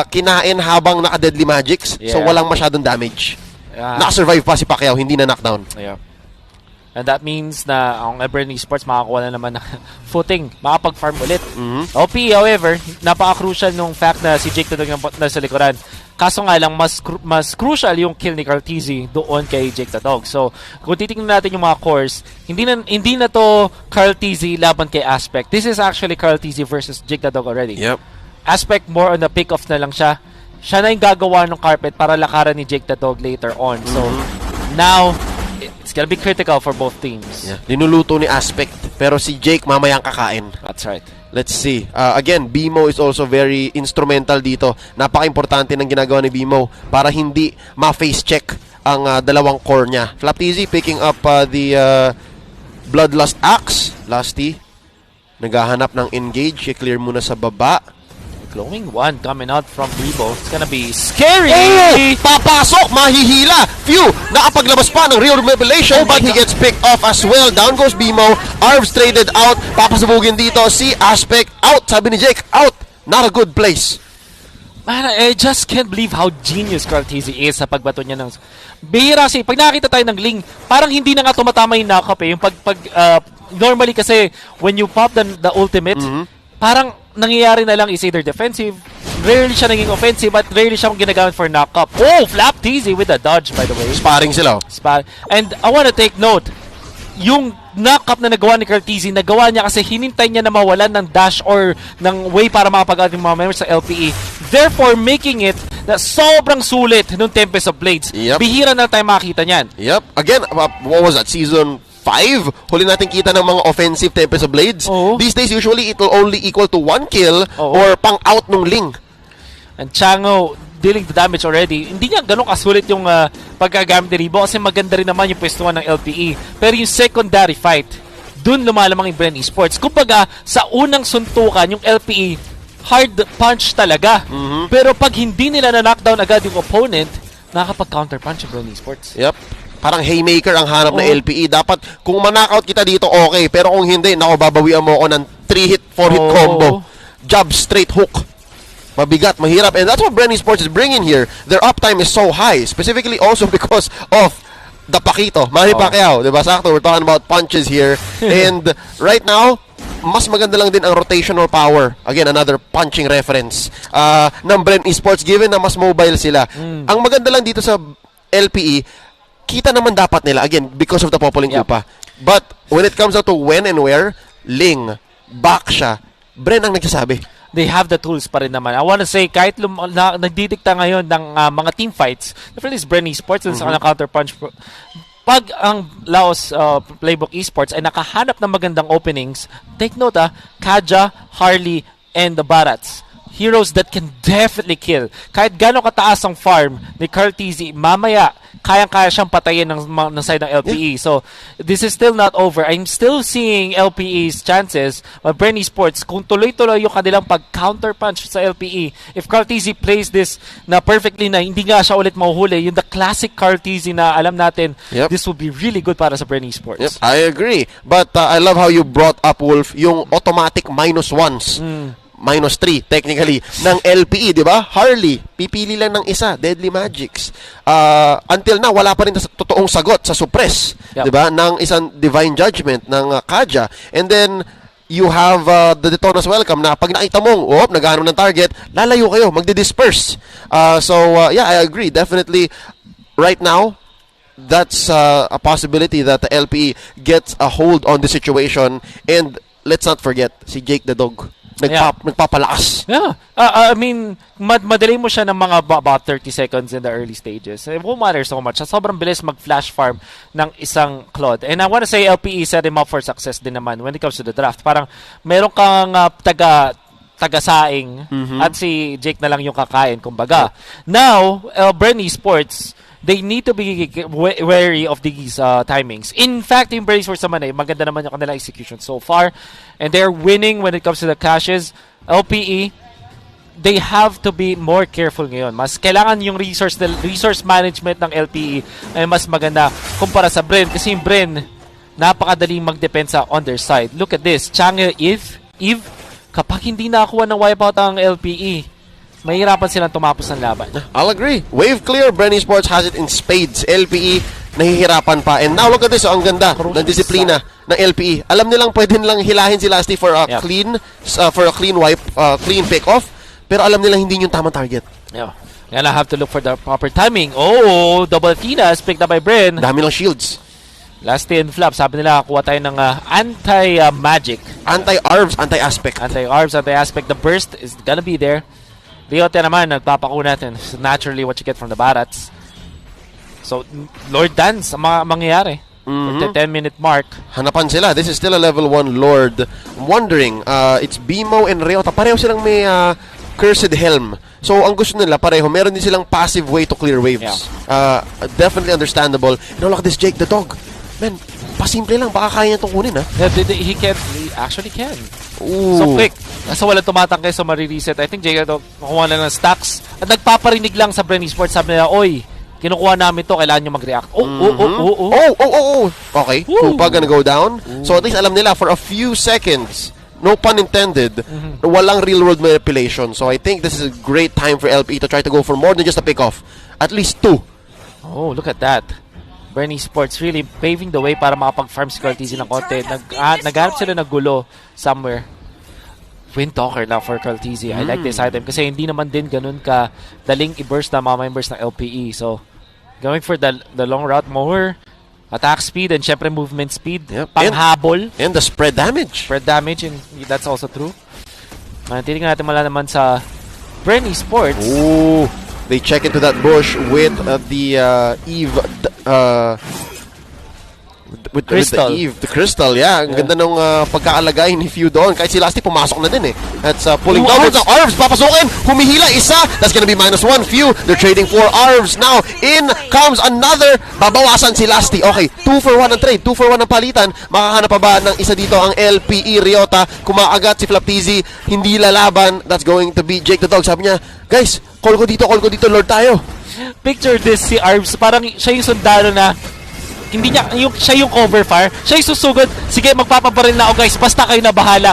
Kinain habang naka-Deadly Magics, so walang masyadong damage. Naka-survive pa si Pacquiao, hindi na knockdown. Yeah. And that means na ang Bren Esports makakuha na naman ng footing, makapag-farm ulit. OP, however, napaka-crucial nung fact na si Jake Tudog na sa likuran. Kaso nga lang, mas crucial yung kill ni Caltizi doon kay Jake the Dog. So, kung titingnan natin yung mga cores, hindi na to Caltizi laban kay Aspect. This is actually Caltizi versus Jake the Dog already. Yep. Aspect more on the pick-off na lang siya. Siya na yung gagawa ng carpet para lakaran ni Jake the Dog later on. So, now, it's gonna be critical for both teams. Yeah. Linuluto ni Aspect, pero si Jake mamayang kakain. That's right. Let's see. Again, BMO is also very instrumental dito. Napaka-importante ng ginagawa ni BMO para hindi ma-face check ang dalawang core niya. Flap TZ picking up the Bloodlust Axe. Lusty, naghahanap ng engage. I-clear muna sa baba. Glowing one coming out from Rebo. It's gonna be scary! Papasok! Mahihila! Few! Nakapaglabas pa ng real revelation, but he gets picked off as well. Down goes Bimo. Arvs traded out. Papasabugin dito si Aspect. Out! Sabi ni Jake, out! Not a good place. Man, I just can't believe how genius Caltizi is sa pagbato niya ng... Bihira kasi, pag nakakita tayo ng Ling, parang hindi na nga tumatama yung knock-up Yung normally kasi, when you pop the ultimate, parang nangyayari na lang is either defensive, rarely siya naging offensive, but rarely siya ginagamit for knock-up. Oh, Flap TZ with a dodge, by the way. Sparring sila. And I wanna take note, yung knock-up na nagawa ni Caltizi, nagawa niya kasi hinintay niya na mawalan ng dash or ng way para makapag-out yung mga members sa LPE. Therefore, making it na sobrang sulit nung Tempest of Blades. Yep. Bihira na tayo makakita niyan. Yep. Again, what was that? Season 5? Huli natin kita ng mga offensive Tempest of Blades. These days, usually, it will only equal to 1 kill or pang-out nung Ling. And Chango, dealing the damage already, hindi niya ganun kasulit yung pagkagamit ni Rebo kasi maganda rin naman yung pwestuhan ng LPE. Pero yung secondary fight, dun lumalamang yung Bren Esports. Kumbaga, sa unang suntukan, yung LPE, hard punch talaga. Pero pag hindi nila na-knockdown agad yung opponent, nakakapag-counter punch yung Bren Esports. Yep. Parang haymaker ang hanap na LPE. Dapat, kung man-knockout kita dito, okay. Pero kung hindi, babawian mo ako ng 3-hit, 4-hit combo. Jab, straight hook. Mabigat, mahirap. And that's what Bren Esports is bringing here. Their uptime is so high. Specifically also because of the Paquito. Manny Pacquiao. Diba? Sakto, we're talking about punches here. And right now, mas maganda lang din ang rotational power. Again, another punching reference ng Bren Esports given na mas mobile sila. Ang maganda lang dito sa LPE, kita naman dapat nila, again, because of the Popoling Upa. But when it comes out to when and where, Ling, back siya, Bren ang nagsasabi. They have the tools pa rin naman. I wanna say, kahit nagdidikta ngayon ng mga team fights, definitely is Bren Esports sa counter punch. Pag ang Laos Playbook Esports ay nakahanap ng magandang openings, take note Kaja, Harley, and the Barats. Heroes that can definitely kill. Kahit gano'ng kataas ang farm ni Caltizi, mamaya, kayang-kaya siyang patayin ng side ng LPE. So, this is still not over. I'm still seeing LPE's chances. But Bren Esports, kung tuloy-tuloy yung kanilang pag-counter punch sa LPE, if Caltizi plays this na perfectly na hindi nga siya ulit mahuhuli, yung the classic Caltizi na alam natin, this will be really good para sa Bren Esports. Yep, I agree. But I love how you brought up, Wolf, yung automatic -1s. -3 technically ng LPE, di ba? Harley, pipili lang ng isa, Deadly Magics. Until now, wala pa rin totoong sagot sa suppress, di ba? Ng isang Divine Judgment ng Kaja. And then, you have the Detona's Welcome na pag nakita mong, naghahanap ng target, lalayo kayo, magdi-disperse. Yeah, I agree. Definitely, right now, that's a possibility that the LPE gets a hold on the situation. And let's not forget, si Jake the Dog. Nagpapalakas. Yeah. I mean, madali mo siya ng mga about 30 seconds in the early stages. It won't matter so much. Sobrang bilis mag-flash farm ng isang Claude. And I want to say LPE set him up for success din naman when it comes to the draft. Parang meron kang taga-saing at si Jake na lang yung kakain, kumbaga. Now, Bren Esports, they need to be wary of these timings. In fact, yung Bren Esports naman maganda naman yung kanilang execution so far. And they're winning when it comes to the caches. LPE, they have to be more careful ngayon. Mas kailangan yung resource management ng LPE ay mas maganda kumpara sa Bren. Kasi yung Bren, napakadaling magdepensa on their side. Look at this. Chang'e, Eve, kapag hindi nakakuha ng wipeout ang LPE, mahirapan silang tumapos ng laban. I'll agree. Wave clear. Bren Esports has it in spades. LPE, nahihirapan pa. And now, look at this. Ang ganda ng disiplina ng LPE. Alam nilang pwede nilang hilahin si Lasty for a clean wipe, clean pick-off. Pero alam nilang hindi yung tamang target. Yeah. And I have to look for the proper timing. Oh, double Tinas picked up by Bren. Dami lang shields. Lasty and Flap. Sabi nila, kuha tayo ng anti-magic. Anti-arbs, anti-aspect. Anti-arbs, anti-aspect. The burst is gonna be there. Riote naman, nagpapako natin. So naturally what you get from the Barats. So, Lord Dance, ang mangyayari. The 10-minute mark. Hanapan sila. This is still a level 1 Lord. I'm wondering, it's Bimo and Riota. Pareho silang may Cursed Helm. So, ang gusto nila, pareho. Meron din silang passive way to clear waves. Definitely understandable. And look at this Jake the Dog. Man, pasimple lang. Baka kaya niya itong kunin, ha? He actually can. Ooh. So quick. Nasa walang tumatangkay, so marireset. I think Jake nakuha na ng stacks. At nagpaparinig lang sa Bren Esports. Sabi nila, oy, kinukuha namin to, kailangan nyo mag-react. Okay, Koopa gonna go down. So at least alam nila, for a few seconds, no pun intended, walang real-world manipulation. So I think this is a great time for LPE to try to go for more than just a pick-off. At least 2. Oh, look at that. Bren Esports really paving the way para makapag-farm si Cartesia ng konti. Naghanap sila ng gulo somewhere. Windtalker na for Cartesia. I like this item kasi hindi naman din ganun ka daling i-burst na mga members ng LPE. So, going for the long route, more attack speed and syempre movement speed. Panghabol. And the spread damage. Spread damage, and that's also true. Titingnan natin naman sa Bren Esports. Ooh. They check into that bush with the Eve with Crystal. the Eve, the Crystal, Ang ganda nung pagkaalagay ni Few doon. Kahit si Lasty pumasok na din That's pulling down with the Arvs. Papasukin. Humihila isa. That's gonna be -1. Few. They're trading for Arvs. Now, in comes another. Babawasan si Lasty. Okay, 2 for 1 ang trade. 2 for 1 ang palitan. Makahanap pa ba ng isa dito ang LPE Riota? Kumakagat si Flaptizi. Hindi lalaban. That's going to be Jake the Dog. Sabi niya, guys, call ko dito, Lord tayo. Picture this, si Arvs. Parang siya yung sundalo na hindi niya, siya yung cover fire. Siya yung susugod. Sige, magpapabaril na ako, guys. Basta kayo na bahala.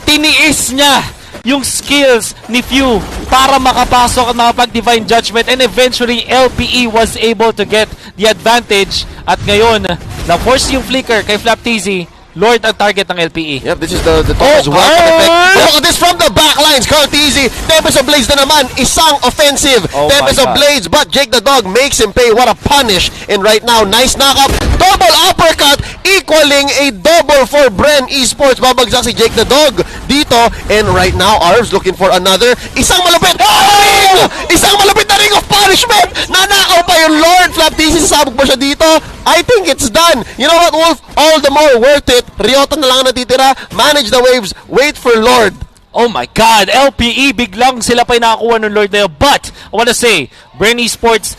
Tiniis niya yung skills ni Few para makapasok at makapag-divine judgment. And eventually, LPE was able to get the advantage. At ngayon, na-force yung flicker kay Flaptizi. Lord ang target ng LPE. Yep, this is the Thomas welcome effect. Look at this from the backlines. Cartesia, Tempest of Blades na naman. Isang offensive. Tempest of Blades, but Jake the Dog makes him pay. What a punish. And right now, nice knock-up. Double uppercut, equaling a double for Bren Esports. Babagsak si Jake the Dog dito. And right now, Arvs looking for another. Isang malupit. Oh! Isang malupit na ring of punishment. Nanakaw pa yung Lord. Flaptizi, sasabog ba siya dito? I think it's done. You know what, Wolf? All the more worth it. Riota na lang ang natitira. Manage the waves. Wait for Lord. Oh my God. LPE, biglang sila pa yung nakakuha ng Lord na yun. But, I wanna say, Bren Esports,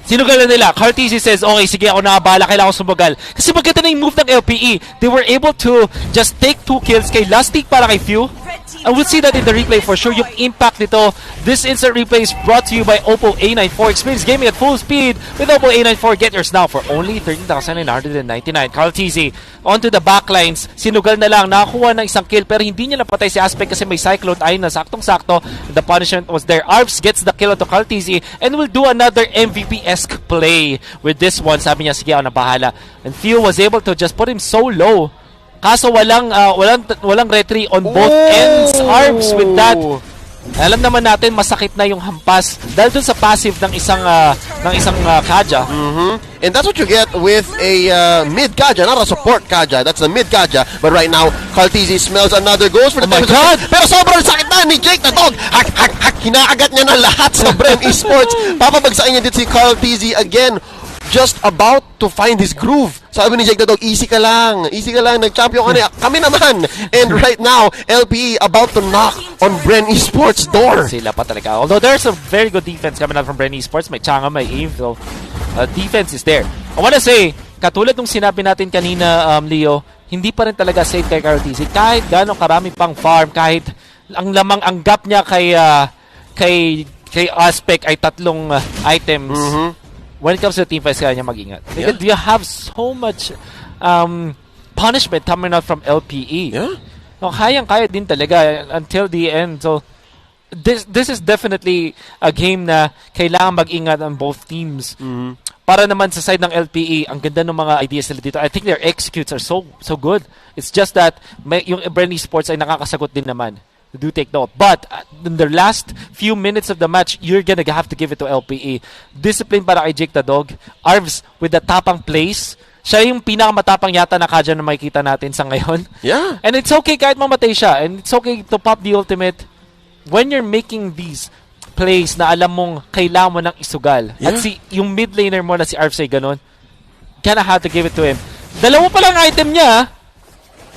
sinugal na nila. Cartesia says, okay, sige, ako nakabala. Kailangan ko sumugal. Kasi maganda na yung move ng LPE. They were able to just take 2 kills kay Lastig para kay Few. And we'll see that in the replay for sure. Yung impact nito. This instant replay is brought to you by Oppo A94. Experience gaming at full speed with Oppo A94. Get yours now for only 13,999. Carl TZ onto the backlines. Sinugal na lang. Nakakuha ng isang kill pero hindi niya napatay si Aspect kasi may Cyclone. Ayun na, saktong-sakto. The punishment was there. Arvs gets the kill to Carl TZ and will do another MVP-esque play with this one. Sabi niya, sige ako na bahala. And Theo was able to just put him so low. Kaso walang retry on both ends. Arvs with that. Alam naman natin masakit na yung hampas dahil dun sa passive ng isang Kaja. And that's what you get with a mid Kaja, not a support Kaja. That's a mid Kaja. But right now, Kaltizi smells another goes for the my God! Pero sobrang sakit na ni Jake the Dog. Hak. Hinaagat niya na lahat sa Bren Esports. Papabagsakin niya din si Kaltizi again. Just about to find his groove. Sabi ni Jake the Dog, easy ka lang, nag-champion ka na. Kami naman. And right now, LPE about to knock on Bren Esports' door. Sila pa talaga. Although there's a very good defense coming out from Bren Esports. May Changa, may aim. So, defense is there. I wanna say, katulad nung sinabi natin kanina, Leo, hindi pa rin talaga safe kay Carl TZ. Kahit gano'ng karami pang farm, kahit ang gap niya kay Aspect ay 3 items. When it comes to team fights, kaya niya mag-ingat. Because you have so much punishment coming out from LPE. Yeah. No, kayang-kaya din talaga until the end. So, this is definitely a game na kailangan mag-ingat on both teams. Para naman sa side ng LPE, ang ganda ng mga ideas nila dito. I think their executes are so good. It's just that yung Bren Esports ay nakakasagot din naman. Do take note. But in the last few minutes of the match, you're gonna have to give it to LPE. Discipline para kay Jake the Dog. Arvs with the tapang plays. Siya yung pinakamatapang yata na Kaja na makikita natin sa ngayon. Yeah. And it's okay kahit mamatay siya. And it's okay to pop the ultimate when you're making these plays na alam mong kailangan mo ng isugal. Yeah. At yung mid laner mo na si Arvs ay ganun, gonna have to give it to him. Dalawa pa lang item niya,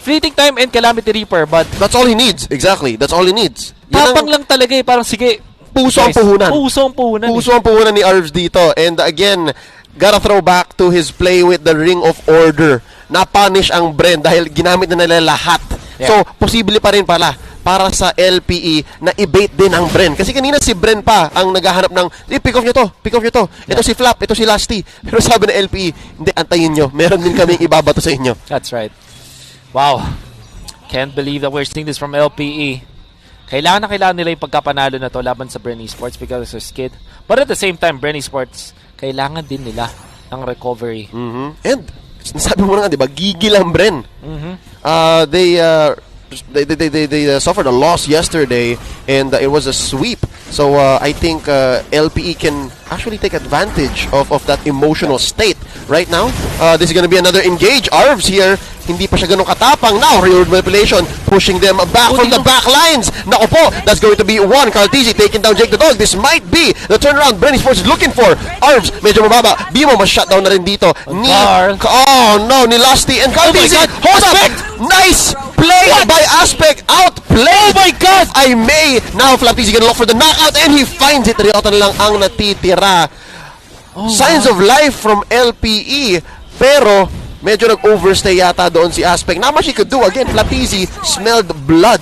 Fleeting Time and Calamity Reaper, but that's all he needs. Exactly. That's all he needs. Tapang lang talaga eh. Parang sige. Puso ang puhunan. Puso ang puhunan ni Arvs dito. And again, gotta throw back to his play with the Ring of Order. Na-punish ang Bren dahil ginamit na nila lahat. Yeah. So, posible pa rin pala para sa LPE na i-bait din ang Bren. Kasi kanina si Bren pa ang naghahanap ng, pick off nyo to. Ito si Flap, ito si Lasty. Pero sabi ng LPE, hindi, antayin nyo. Meron din kaming ibabato sa inyo. That's right. Wow. Can't believe that we're seeing this from LPE. Kailangan nila yung pagkapanalo na to laban sa Bren Esports because of skid. But at the same time, Bren Esports, kailangan din nila ng recovery. And, sabi mo na nga, di ba, gigil ang Bren. They suffered a loss yesterday and it was a sweep. So I think LPE can actually take advantage of that emotional state right now. This is going to be another engage. Arvs here, hindi pa siya ganun katapang. Now, real manipulation, pushing them back from the back lines. Nako po, that's going to be one. Cartesi taking down Jake the Dog. This might be the turnaround Bren Esports is looking for. Arvs, medyo mababa. Bimo, mas-shutdown na rin dito. Ni Lusty and Cartesi. Hold up! Nice play by Aspect. Outplayed. Oh my God! I may. Now, Flapisi gonna look for the knockout and he finds it. Ryota na lang ang natitira. Signs of life from LPE. Pero, medyo nag-overstay yata doon si Aspect. Not much he could do. Again, Flapisi smelled blood.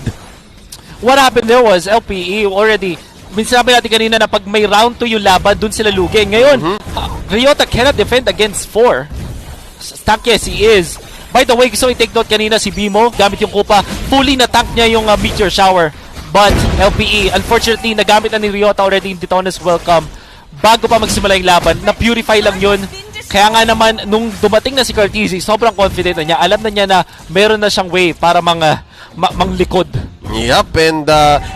What happened there was LPE already, sabi natin kanina na pag may round 2 yung laban, dun sila lugi. Ngayon, Ryota cannot defend against 4. Stuck yes, he is. By the way, gusto i-take note kanina si Bimo, gamit yung kupa, fully na-tank niya yung Meteor Shower. But LPE, unfortunately, nagamit na ni Ryota already in Detona's Welcome. Bago pa magsimula yung laban, na-purify lang yun. Kaya nga naman, nung dumating na si Cartesi, sobrang confident na niya. Alam na niya na meron na siyang way para manglikod. Yep, and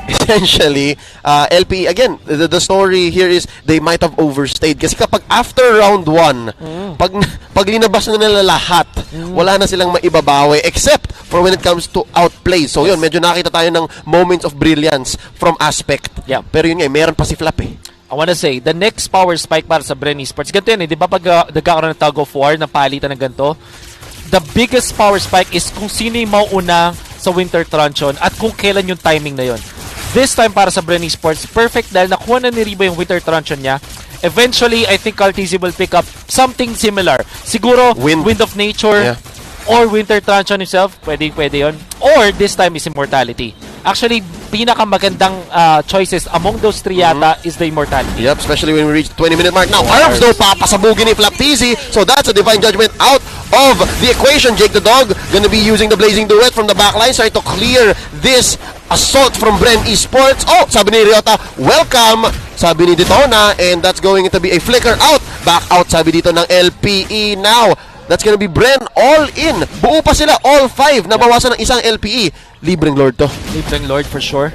essentially, LPE, again, the story here is they might have overstayed. Kasi kapag after round 1, pag linabas na nila lahat, wala na silang maibabawi except for when it comes to outplay. So yun, medyo nakita tayo ng moments of brilliance from Aspect. Yeah. Pero yun nga, meron pa si Flap eh. I wanna say, the next power spike para sa Bren Esports, ganito yun eh, di ba pag nagkakaroon ng tug of war, na palitan ng ganito, the biggest power spike is kung sino yung mauuna sa Winter Truncheon at kung kailan yung timing na yun. This time para sa Bren Esports, perfect dahil nakuha na ni Riba yung Winter Truncheon niya. Eventually, I think Cartesi will pick up something similar. Siguro, Wind of Nature or Winter Truncheon himself, pwede yun. Or this time is Immortality. Actually, pinakamagandang choices among those three yata is the Immortality. Yep, especially when we reach the 20-minute mark. Now, Arms though, papasabugin ni Flaptizi. So that's a Divine Judgment out of the equation. Jake the Dog gonna be using the Blazing Duet from the backline, trying to clear this assault from Bren Esports. Oh, sabi ni Ryota, welcome. Sabi ni Detona, and that's going to be a flicker out. Back out, sabi dito ng LPE now. That's gonna be Bren all in. Buo pa sila, all 5. Nabawasan ng isang LPE. Libreng Lord to. Libreng Lord for sure.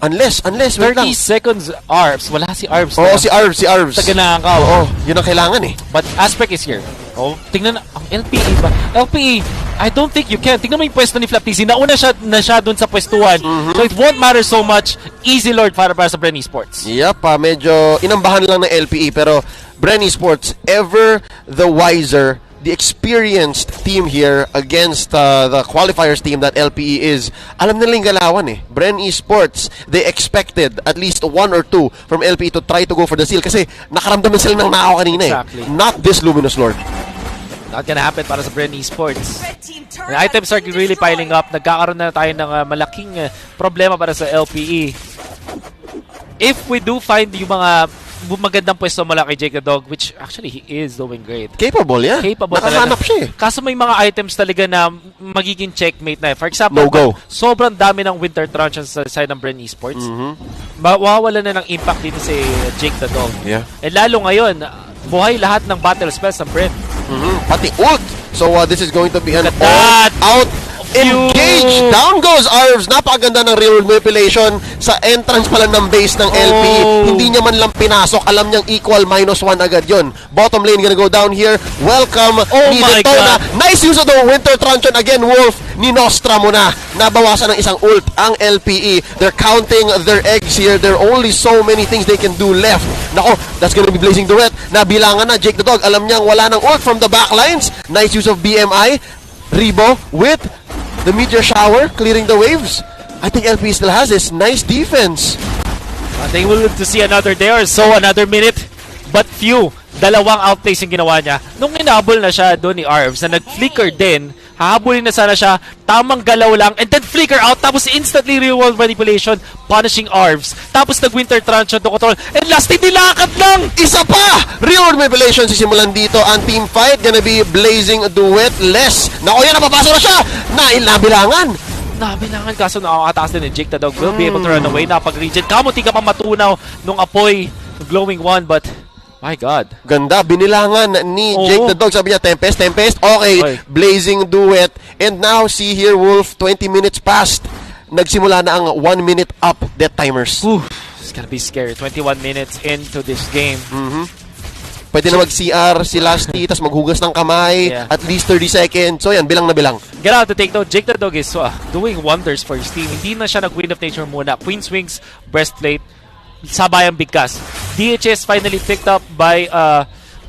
Unless, 30 seconds Arbs. Wala si Arbs. Oo, si Arbs. Taganaan ka. Oo, yun ang kailangan eh. But Aspect is here. Oh, tingnan na. Ang LPE ba? LPE, I don't think you can. Tingnan mo yung pwesto ni Flaptizi. Nauna siya dun sa pwestuhan. So it won't matter so much. Easy Lord para sa Bren Esports. Yep, medyo inambahan lang ng LPE. Pero Bren Esports, ever the wiser, the experienced team here against the qualifiers team that LPE is. Alam nila yung galawan eh. Bren Esports, they expected at least 1 or 2 from LPE to try to go for the seal kasi nakaramdaman sila ng nakaw kanina exactly. Not this Luminous Lord. Not gonna happen para sa Bren Esports. The items are really piling up. Nagkakaroon na tayo ng malaking problema para sa LPE. If we do find yung mga magandang pwesto mula kay Jake the Dog, which actually he is doing great. Capable, yeah. Capable nakahanap siya eh. Kaso may mga items talaga na magiging checkmate na. For example, no-go. Sobrang dami ng Winter Truncheons sa side ng Bren Esports. Mawawala na ng impact dito si Jake the Dog. Yeah. And lalo ngayon, buhay lahat ng battle spells ng Bren. Pati ult. So this is going to be an out. Phew. Engage! Down goes Arvs. Napakaganda ng real world manipulation sa entrance pa lang ng base ng LPE. Hindi niya man lang pinasok. Alam niyang equal -1 agad yon. Bottom lane gonna go down here. Welcome ni Detona. Nice use of the Winter Truncheon again, Wolf. Ni Nostra mo na. Nabawasan ng isang ult ang LPE. They're counting their eggs here. There are only so many things they can do left. Nako, that's gonna be Blazing Duet. Nabilangan na Jake the Dog. Alam niyang wala ng ult from the backlines. Nice use of BMI. Rebo with the meteor shower, clearing the waves. I think LP still has this nice defense. They will to see another day or so, another minute. But few, dalawang outplays yung ginawa niya. Nung inabol na siya doon ni Arvs na nag-flicker din, hahabulin na sana siya, tamang galaw lang, and then flicker out, tapos instantly real world manipulation, punishing Arvs. Tapos nag-Winter Truncheon to control, and last nilakad lang! Isa pa! Real world manipulation sisimulan dito. Ang team fight gonna be Blazing Duet less. Nako yan, napapasok na siya! Nabilangan! Nabilangan kaso nakakataas din ni Jake the Dog will be able to run away. Napag-regen. Kamuti ka pa matunaw nung apoy, glowing one, but my God. Ganda, binilangan ni Jake the Dog. Sabi niya, Tempest. Okay, Blazing Duet. And now, see here, Wolf, 20 minutes past. Nagsimula na ang 1 minute up death timers. It's gonna be scary. 21 minutes into this game. Pwede na mag-CR si Lasty, tapos maghugas ng kamay, at least 30 seconds. So yan, bilang na bilang. Get out to take note, Jake the Dog is doing wonders for his team. Hindi na siya nag-Queen of Nature muna. Queen's Wings, Breastplate, sabayang bigkas. DHS finally picked up by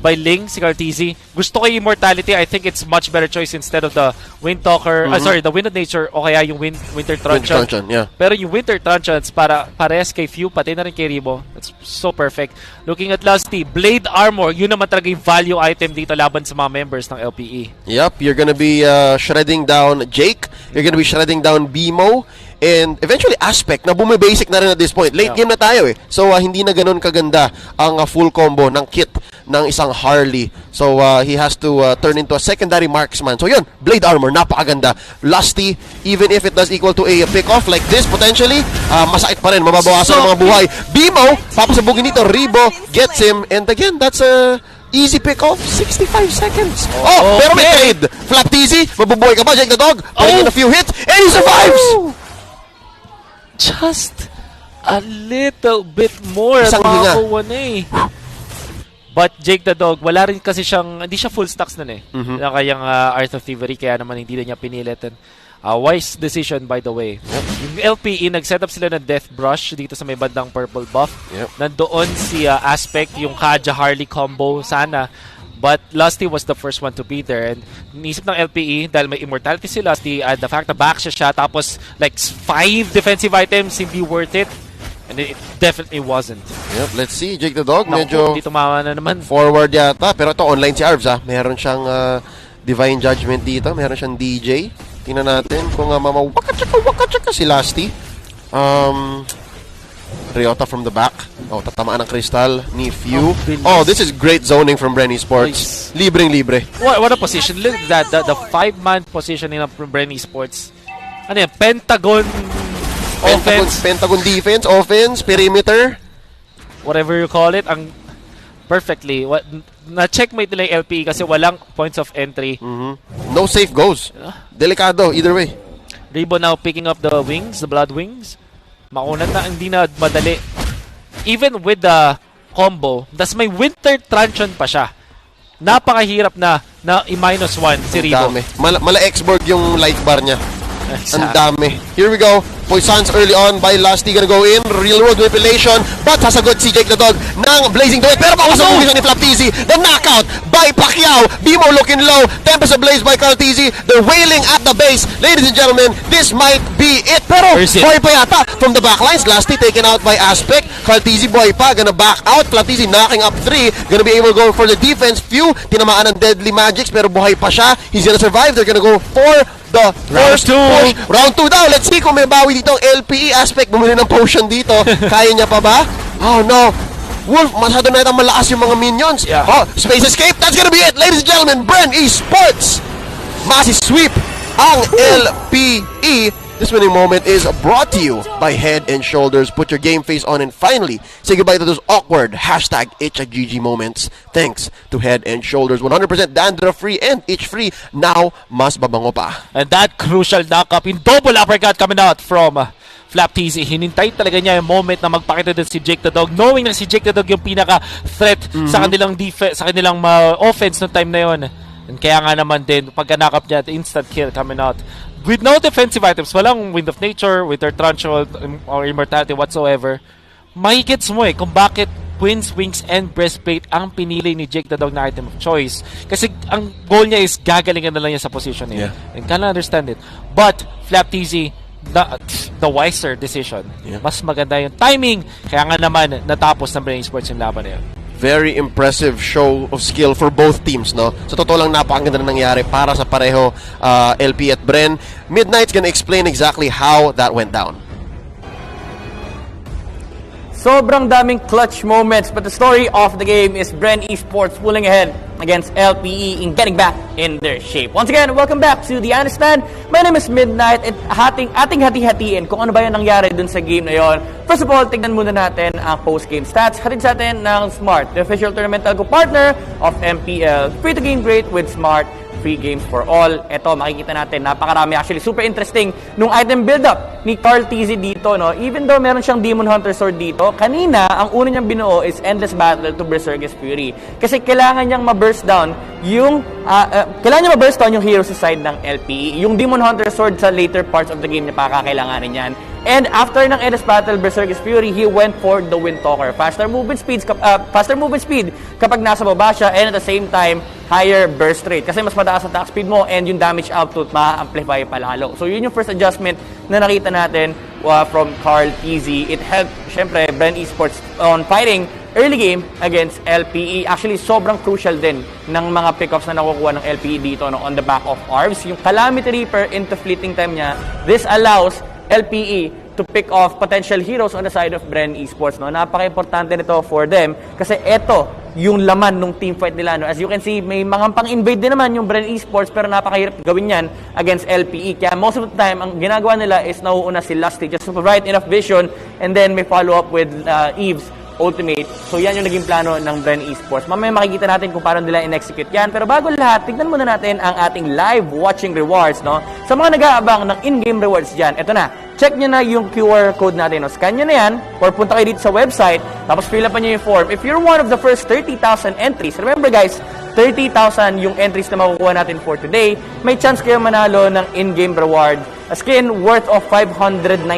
Ling, si Cartizi. Gusto ko yung Immortality. I think it's much better choice instead of the Windtalker. The Wind of Nature o kaya yung Winter Truncheon. Pero yung Winter Truncheons parehas kay Few, pati na rin kay Rebo. That's so perfect. Looking at Lusty, Blade Armor. Yun naman talaga yung value item dito laban sa mga members ng LPE. Yep, you're gonna be shredding down Jake. You're gonna be shredding down BMO. And eventually Aspect na bumibasic na rin at this point. Late game na tayo eh. So hindi na ganun kaganda ang full combo ng kit ng isang Harley. So he has to turn into a secondary marksman. So yun, Blade Armor, napakaganda. Lusty, even if it does equal to a pick-off like this potentially, masakit pa rin, mababawasan ang mga buhay. Bimo, papasabugin dito, Rebo gets him. And again, that's a easy pick-off, 65 seconds. Pero may trade. Flaptizi, mabubuhay ka ba, Jake the Dog? Putting in a few hits, and he survives! Just a little bit more. Isang hinga. But Jake the Dog, wala rin kasi siyang, hindi siya full stacks nun eh. Na kayang Art of Thievery, kaya naman hindi na niya pinilit. Wise decision, by the way. Yung LPE, nag-set up sila ng Death Brush dito sa may bandang purple buff. Nandoon si Aspect, yung Kaja Harley combo sana. But Lusty was the first one to be there. And nisip ng LPE, dahil may Immortality si Lusty, and the fact na back siya, tapos like 5 defensive items, hindi worth it. And it definitely wasn't. Yep, let's see. Jake the Dog, medyo dito na naman. Forward yata. Pero ito, online si Arvs ha. Meron siyang Divine Judgment dito. Meron siyang DJ. Tingnan natin kung wakachaka si Lusty. Ryota from the back. Oh, tatamaan ng Crystal ni Few. Oh, this is great zoning from Bren Esports. Libreng-libre. What a position. Look at that. The 5-man positioning of Bren Esports. Ano yan? Pentagon offense. Pentagon defense, offense, perimeter. Whatever you call it. Ang perfectly. Na-checkmate nila yung LPE kasi walang points of entry. No safe goes. Delikado, either way. Rebo now picking up the wings, the blood wings. Makunat na, hindi na madali. Even with the combo, das may winter truncheon pa siya. Napakahirap na i-1 si Rebo. Mala X-Borg yung light bar niya. Ang dami. Here we go. Poisons early on by Lusty gonna go in. Real world manipulation. But sasagot si Jake the Dog ng Blazing Duet. Pero pakusang ni Flap TZ. The knockout by Pacquiao. Bimo looking low. Tempest ablaze by Carl TZ. They're wailing at the base. Ladies and gentlemen, this might be it. Pero boy pa yata from the backlines. Lusty taken out by Aspect. Carl TZ boy pa. Gonna back out. Flap TZ knocking up 3. Gonna be able to go for the defense. Few. Tinamaan ng Deadly Magics. Pero buhay pa siya. He's gonna survive. They're gonna go for the first push. Round 2 daw. Let's see kung may bawi dito ang LPE. Aspect. Bumili ng potion dito. Kaya niya pa ba? Oh no. Wolf, masyado na itang malakas yung mga minions. Oh, space escape. That's gonna be it. Ladies and gentlemen, Bren Esports. Massive sweep ang LPE. This winning moment is brought to you by Head and Shoulders. Put your game face on and finally say goodbye to those awkward #itch@GG moments. Thanks to Head and Shoulders. 100% dandruff-free and itch-free. Now, mas babango pa. And that crucial knock-up in double uppercut coming out from Flap TZ. Hinintay talaga niya yung moment na magpakita din si Jake the Dog, knowing na si Jake the Dog yung pinaka-threat sa kanilang defense, sa kanilang offense no time na yon. And kaya nga naman din, pagka knock-up niya, instant kill coming out. With no defensive items, walang Wind of Nature, with their Truncheon or Immortality whatsoever, makikits mo kung bakit Twins, Wings, and Breastplate ang pinili ni Jake the Dog na item of choice. Kasi ang goal niya is gagalingan na lang niya sa position niya. And can understand it. But, Flap TZ, the wiser decision. Mas maganda yung timing. Kaya nga naman, natapos ng Bren Esports yung laban na yun. Very impressive show of skill for both teams, no? Sa totoo lang, napakaganda na nangyari para sa pareho LP at Bren. Midnight's gonna explain exactly how that went down. Sobrang daming clutch moments, but the story of the game is Bren Esports pulling ahead against LPE in getting back in their shape. Once again, welcome back to The Understand. My name is Midnight at ating hati-hatiin kung ano ba yung nangyari dun sa game na yon. First of all, tignan muna natin ang post-game stats. Hatid sa atin ng Smart, the official tournament partner of MPL. Free to game great with Smart. Free games for all. Ito, makikita natin, napakarami. Actually, super interesting nung item build-up ni Carl TZ dito, no? Even though meron siyang Demon Hunter Sword dito, kanina, ang una niyang binuo is Endless Battle to Berserker's Fury. Kasi kailangan niyang ma-burst down yung hero sa side ng LPE. Yung Demon Hunter Sword sa later parts of the game niya pakakailanganin yan. And after ng Endless Battle, Berserker's Fury, he went for the Windtalker. Faster movement speed kapag nasa baba siya, and at the same time, higher burst rate. Kasi mas mataas ang attack speed mo and yung damage output ma-amplify palalo. So yun yung first adjustment na nakita natin from Carl TZ. It helped, syempre, Bren Esports on fighting early game against LPE. Actually, sobrang crucial din ng mga pickups na nakukuha ng LPE dito on the back of Arms. Yung Calamity Reaper into fleeting time niya, this allows LPE to pick off potential heroes on the side of Bren Esports. No? Napaka-importante nito for them kasi ito yung laman ng team fight nila. No? As you can see, may mga pang-invade din naman yung Bren Esports pero napakahirap gawin yan against LPE. Kaya most of the time, ang ginagawa nila is nauuna si Lusty just to provide enough vision and then may follow-up with Eve's ultimate. So yan yung naging plano ng Bren Esports. Mamaya makikita natin kung paano nila in-execute yan. Pero bago lahat, tignan muna natin ang ating live watching rewards. No? Sa mga nag-aabang ng in-game rewards dyan, eto na. Check nyo na yung QR code natin. No? Scan nyo na yan or punta kayo dito sa website tapos fill up nyo yung form. If you're one of the first 30,000 entries, remember guys, 30,000 yung entries na makukuha natin for today, may chance kayo manalo ng in-game reward. A skin worth of 599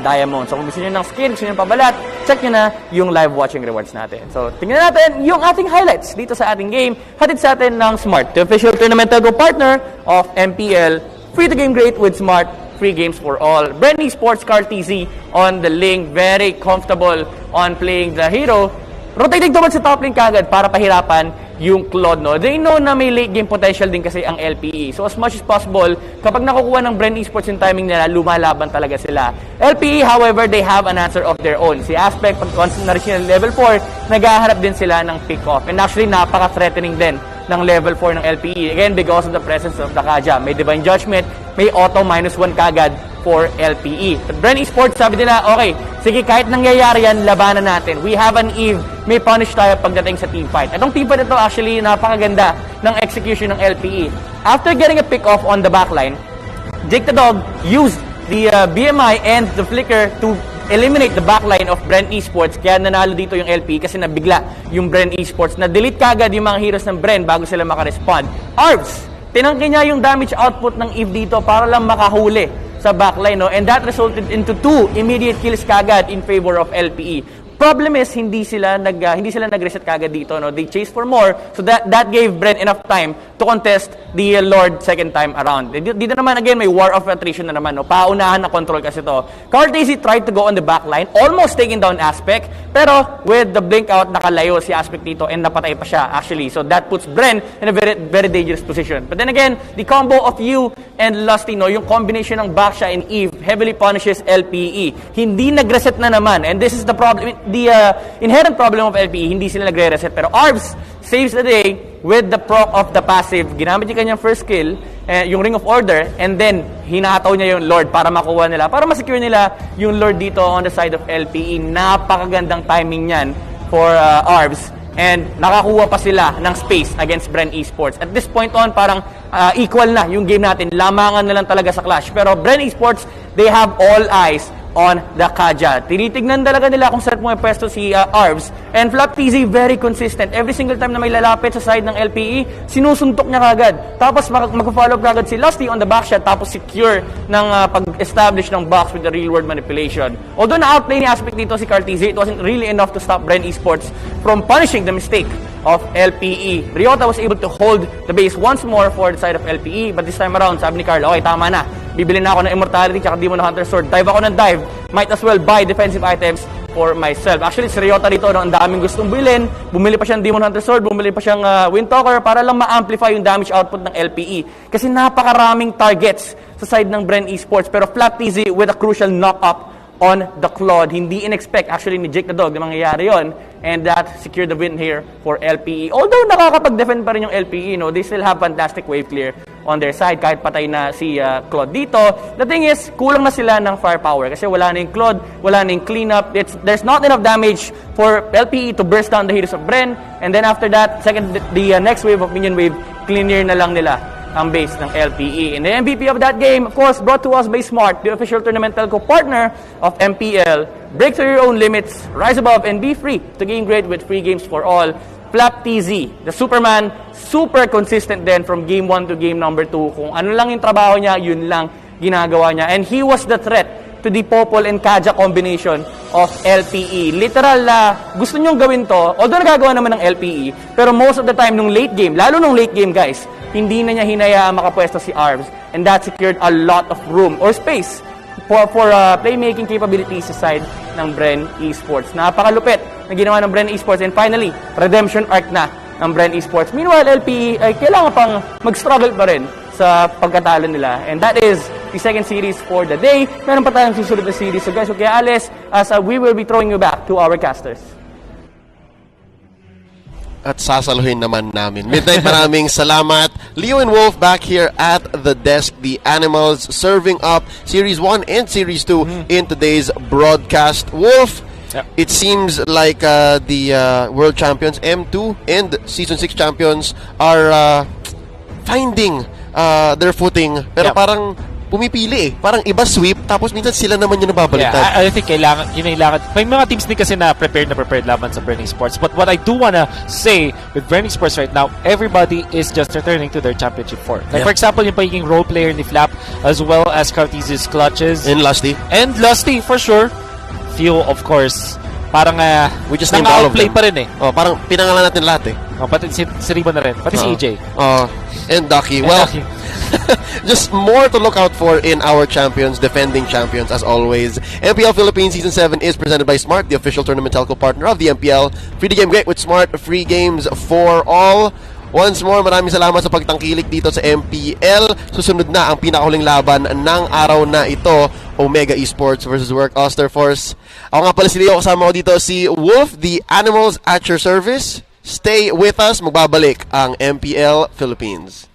diamonds. So kung gusto nyo ng skin, gusto nyo ng pabalat, check nyo na yung live watching rewards natin. So tingnan natin yung ating highlights dito sa ating game. Hatid sa atin ng Smart, the official tournamental partner of MPL. Free to game great with Smart. Free games for all. Bren Esports, Carl TZ on the link. Very comfortable on playing the hero. Rotating towards sa top lane kagad para pahirapan yung Claude, no? They know na may late game potential din kasi ang LPE. So as much as possible, kapag nakukuha ng Bren Esports yung timing nila, lumalaban talaga sila. LPE, however, they have an answer of their own. Si Aspect, pag constant na rin sila level 4, naghaharap din sila ng pick-off. And actually, napaka-threatening din ng level 4 ng LPE. Again, because of the presence of the Kaja. May Divine Judgment, may auto -1 kagad for LPE. But Bren Esports, sabi nila, okay, sige, kahit nangyayari yan, labanan natin. We have an Eve, may punish tayo pagdating sa team fight. Itong team fight ito, actually, napakaganda ng execution ng LPE. After getting a pick-off on the backline, Jake the Dog used the BMI and the Flicker to eliminate the backline of Bren Esports. Kaya nanalo dito yung LPE kasi nabigla yung Bren Esports. Na-delete kagad yung mga heroes ng Bren bago sila makarespond. Arvs, tinangki niya yung damage output ng Eve dito para lang makahuli sa backline, no? And that resulted into 2 immediate kills kagad in favor of LPE. Problem is, hindi sila nag-reset kagad dito, no? They chased for more, so that gave Bren enough time to contest the Lord second time around. Dito naman, again, may war of attrition na naman, no? Paunahan na control kasi to. Cartesi tried to go on the backline, almost taking down Aspect, pero with the blink out, nakalayo si Aspect dito and napatay pa siya, actually. So that puts Bren in a very, very dangerous position. But then again, the combo of you and Lusty, no? Yung combination ng Baksha and Eve heavily punishes LPE. Hindi nag-reset na naman, and this is the problem. The inherent problem of LPE, hindi sila nagre-reset. Pero Arvs saves the day with the proc of the passive. Ginamit niya kanyang first skill, yung Ring of Order, and then hinataw niya yung Lord para makuha nila, para masecure nila yung Lord dito on the side of LPE. Napakagandang timing niyan for Arvs. And nakakuha pa sila ng space against Bren Esports. At this point on, parang equal na yung game natin. Lamangan na lang talaga sa clash. Pero Bren Esports, they have all eyes on the Kaja. Tinitignan talaga nila kung saan pwesto si Arvs. And Flap TZ, very consistent. Every single time na may lalapit sa side ng LPE, sinusuntok niya kagad. Tapos mag-follow up kagad si Lusty on the backshot, tapos secure ng pag-establish ng box with the real world manipulation. Although na-outplay ni Aspect dito si Cartesi, it wasn't really enough to stop Bren Esports from punishing the mistake of LPE. Ryota was able to hold the base once more for the side of LPE, but this time around, sabi ni Carlo, okay, tama na. Bibili na ako ng Immortality tsaka Demon Hunter Sword. Dive ako ng dive. Might as well buy defensive items for myself. Actually, si Ryota dito, no, ang daming gustong bilhin. Bumili pa siyang Demon Hunter Sword, bumili pa siyang Windtalker para lang ma-amplify yung damage output ng LPE. Kasi napakaraming targets sa side ng Bren Esports. Pero Flat TZ with a crucial knock-up on the Claude. Hindi in-expect actually ni Jake the Dog na mangyayari yon, and that secured the win here for LPE. Although nakakapag-defend pa rin yung LPE, no, they still have fantastic wave clear on their side kahit patay na si Claude dito. The thing is, kulang na sila ng firepower kasi wala na yung Claude, wala na yung cleanup. There's not enough damage for LPE to burst down the heroes of Bren, and then after that, the next wave of minion wave, clear na lang nila ang base ng LPE. And the MVP of that game, of course, brought to us by Smart, the official tournament telco partner of MPL. Break through your own limits, rise above, and be free to game great with free games for all. Flap TZ, the Superman, super consistent din from game 1 to game number 2. Kung ano lang yung trabaho niya, yun lang ginagawa niya. And he was the threat to the Popol and Kaja combination of LPE. Literal, gusto niyong gawin to, although nagagawa naman ng LPE, pero most of the time, nung late game, lalo nung late game, guys, hindi na niya hinayaan makapwesto si Arvs, and that secured a lot of room or space for playmaking capabilities sa side ng Bren Esports. Napakalupit na ginawa ng Bren Esports, and finally, redemption arc na ng Bren Esports. Meanwhile, LPE ay kailangan pang mag-struggle pa rin sa pagkatalo nila, and that is the second series for the day. Meron pa tayong susunod na series. So guys, okay, alis, as we will be throwing you back to our casters. At sasaluhin naman namin. Midnight, maraming salamat. Leo and Wolf back here at the desk. The Animals serving up Series 1 and Series 2 in today's broadcast. Wolf, it seems like the World Champions M2 and Season 6 Champions are finding their footing. Pero parang pumipili eh. Parang iba sweep, tapos minsan sila naman yung nababaliktad. Yeah, I think kailangan. May mga teams din kasi na prepared laban sa Bren Esports. But what I do wanna say with Bren Esports right now, everybody is just returning to their championship form. Like for example, yung pagiging role player ni Flap, as well as Cartesi's clutches. And Lusty. And Lusty, for sure. Few, of course, parang we just named all of them. pa rin eh. Oh, parang pinangalan natin lahat eh. Pati si Ribo na rin. Pati si AJ. And Ducky. Well, just more to look out for in our champions, defending champions as always. MPL Philippines Season 7 is presented by Smart, the official tournament telco partner of the MPL. Free to game great with Smart, free games for all. Once more, maraming salamat sa pagtangkilik dito sa MPL. Susunod na ang pinakahuling laban ng araw na ito, Omega Esports versus Work Oster Force. Ako nga pala si Leo, kasama ko dito si Wolf, the Animals at your service. Stay with us, magbabalik ang MPL Philippines.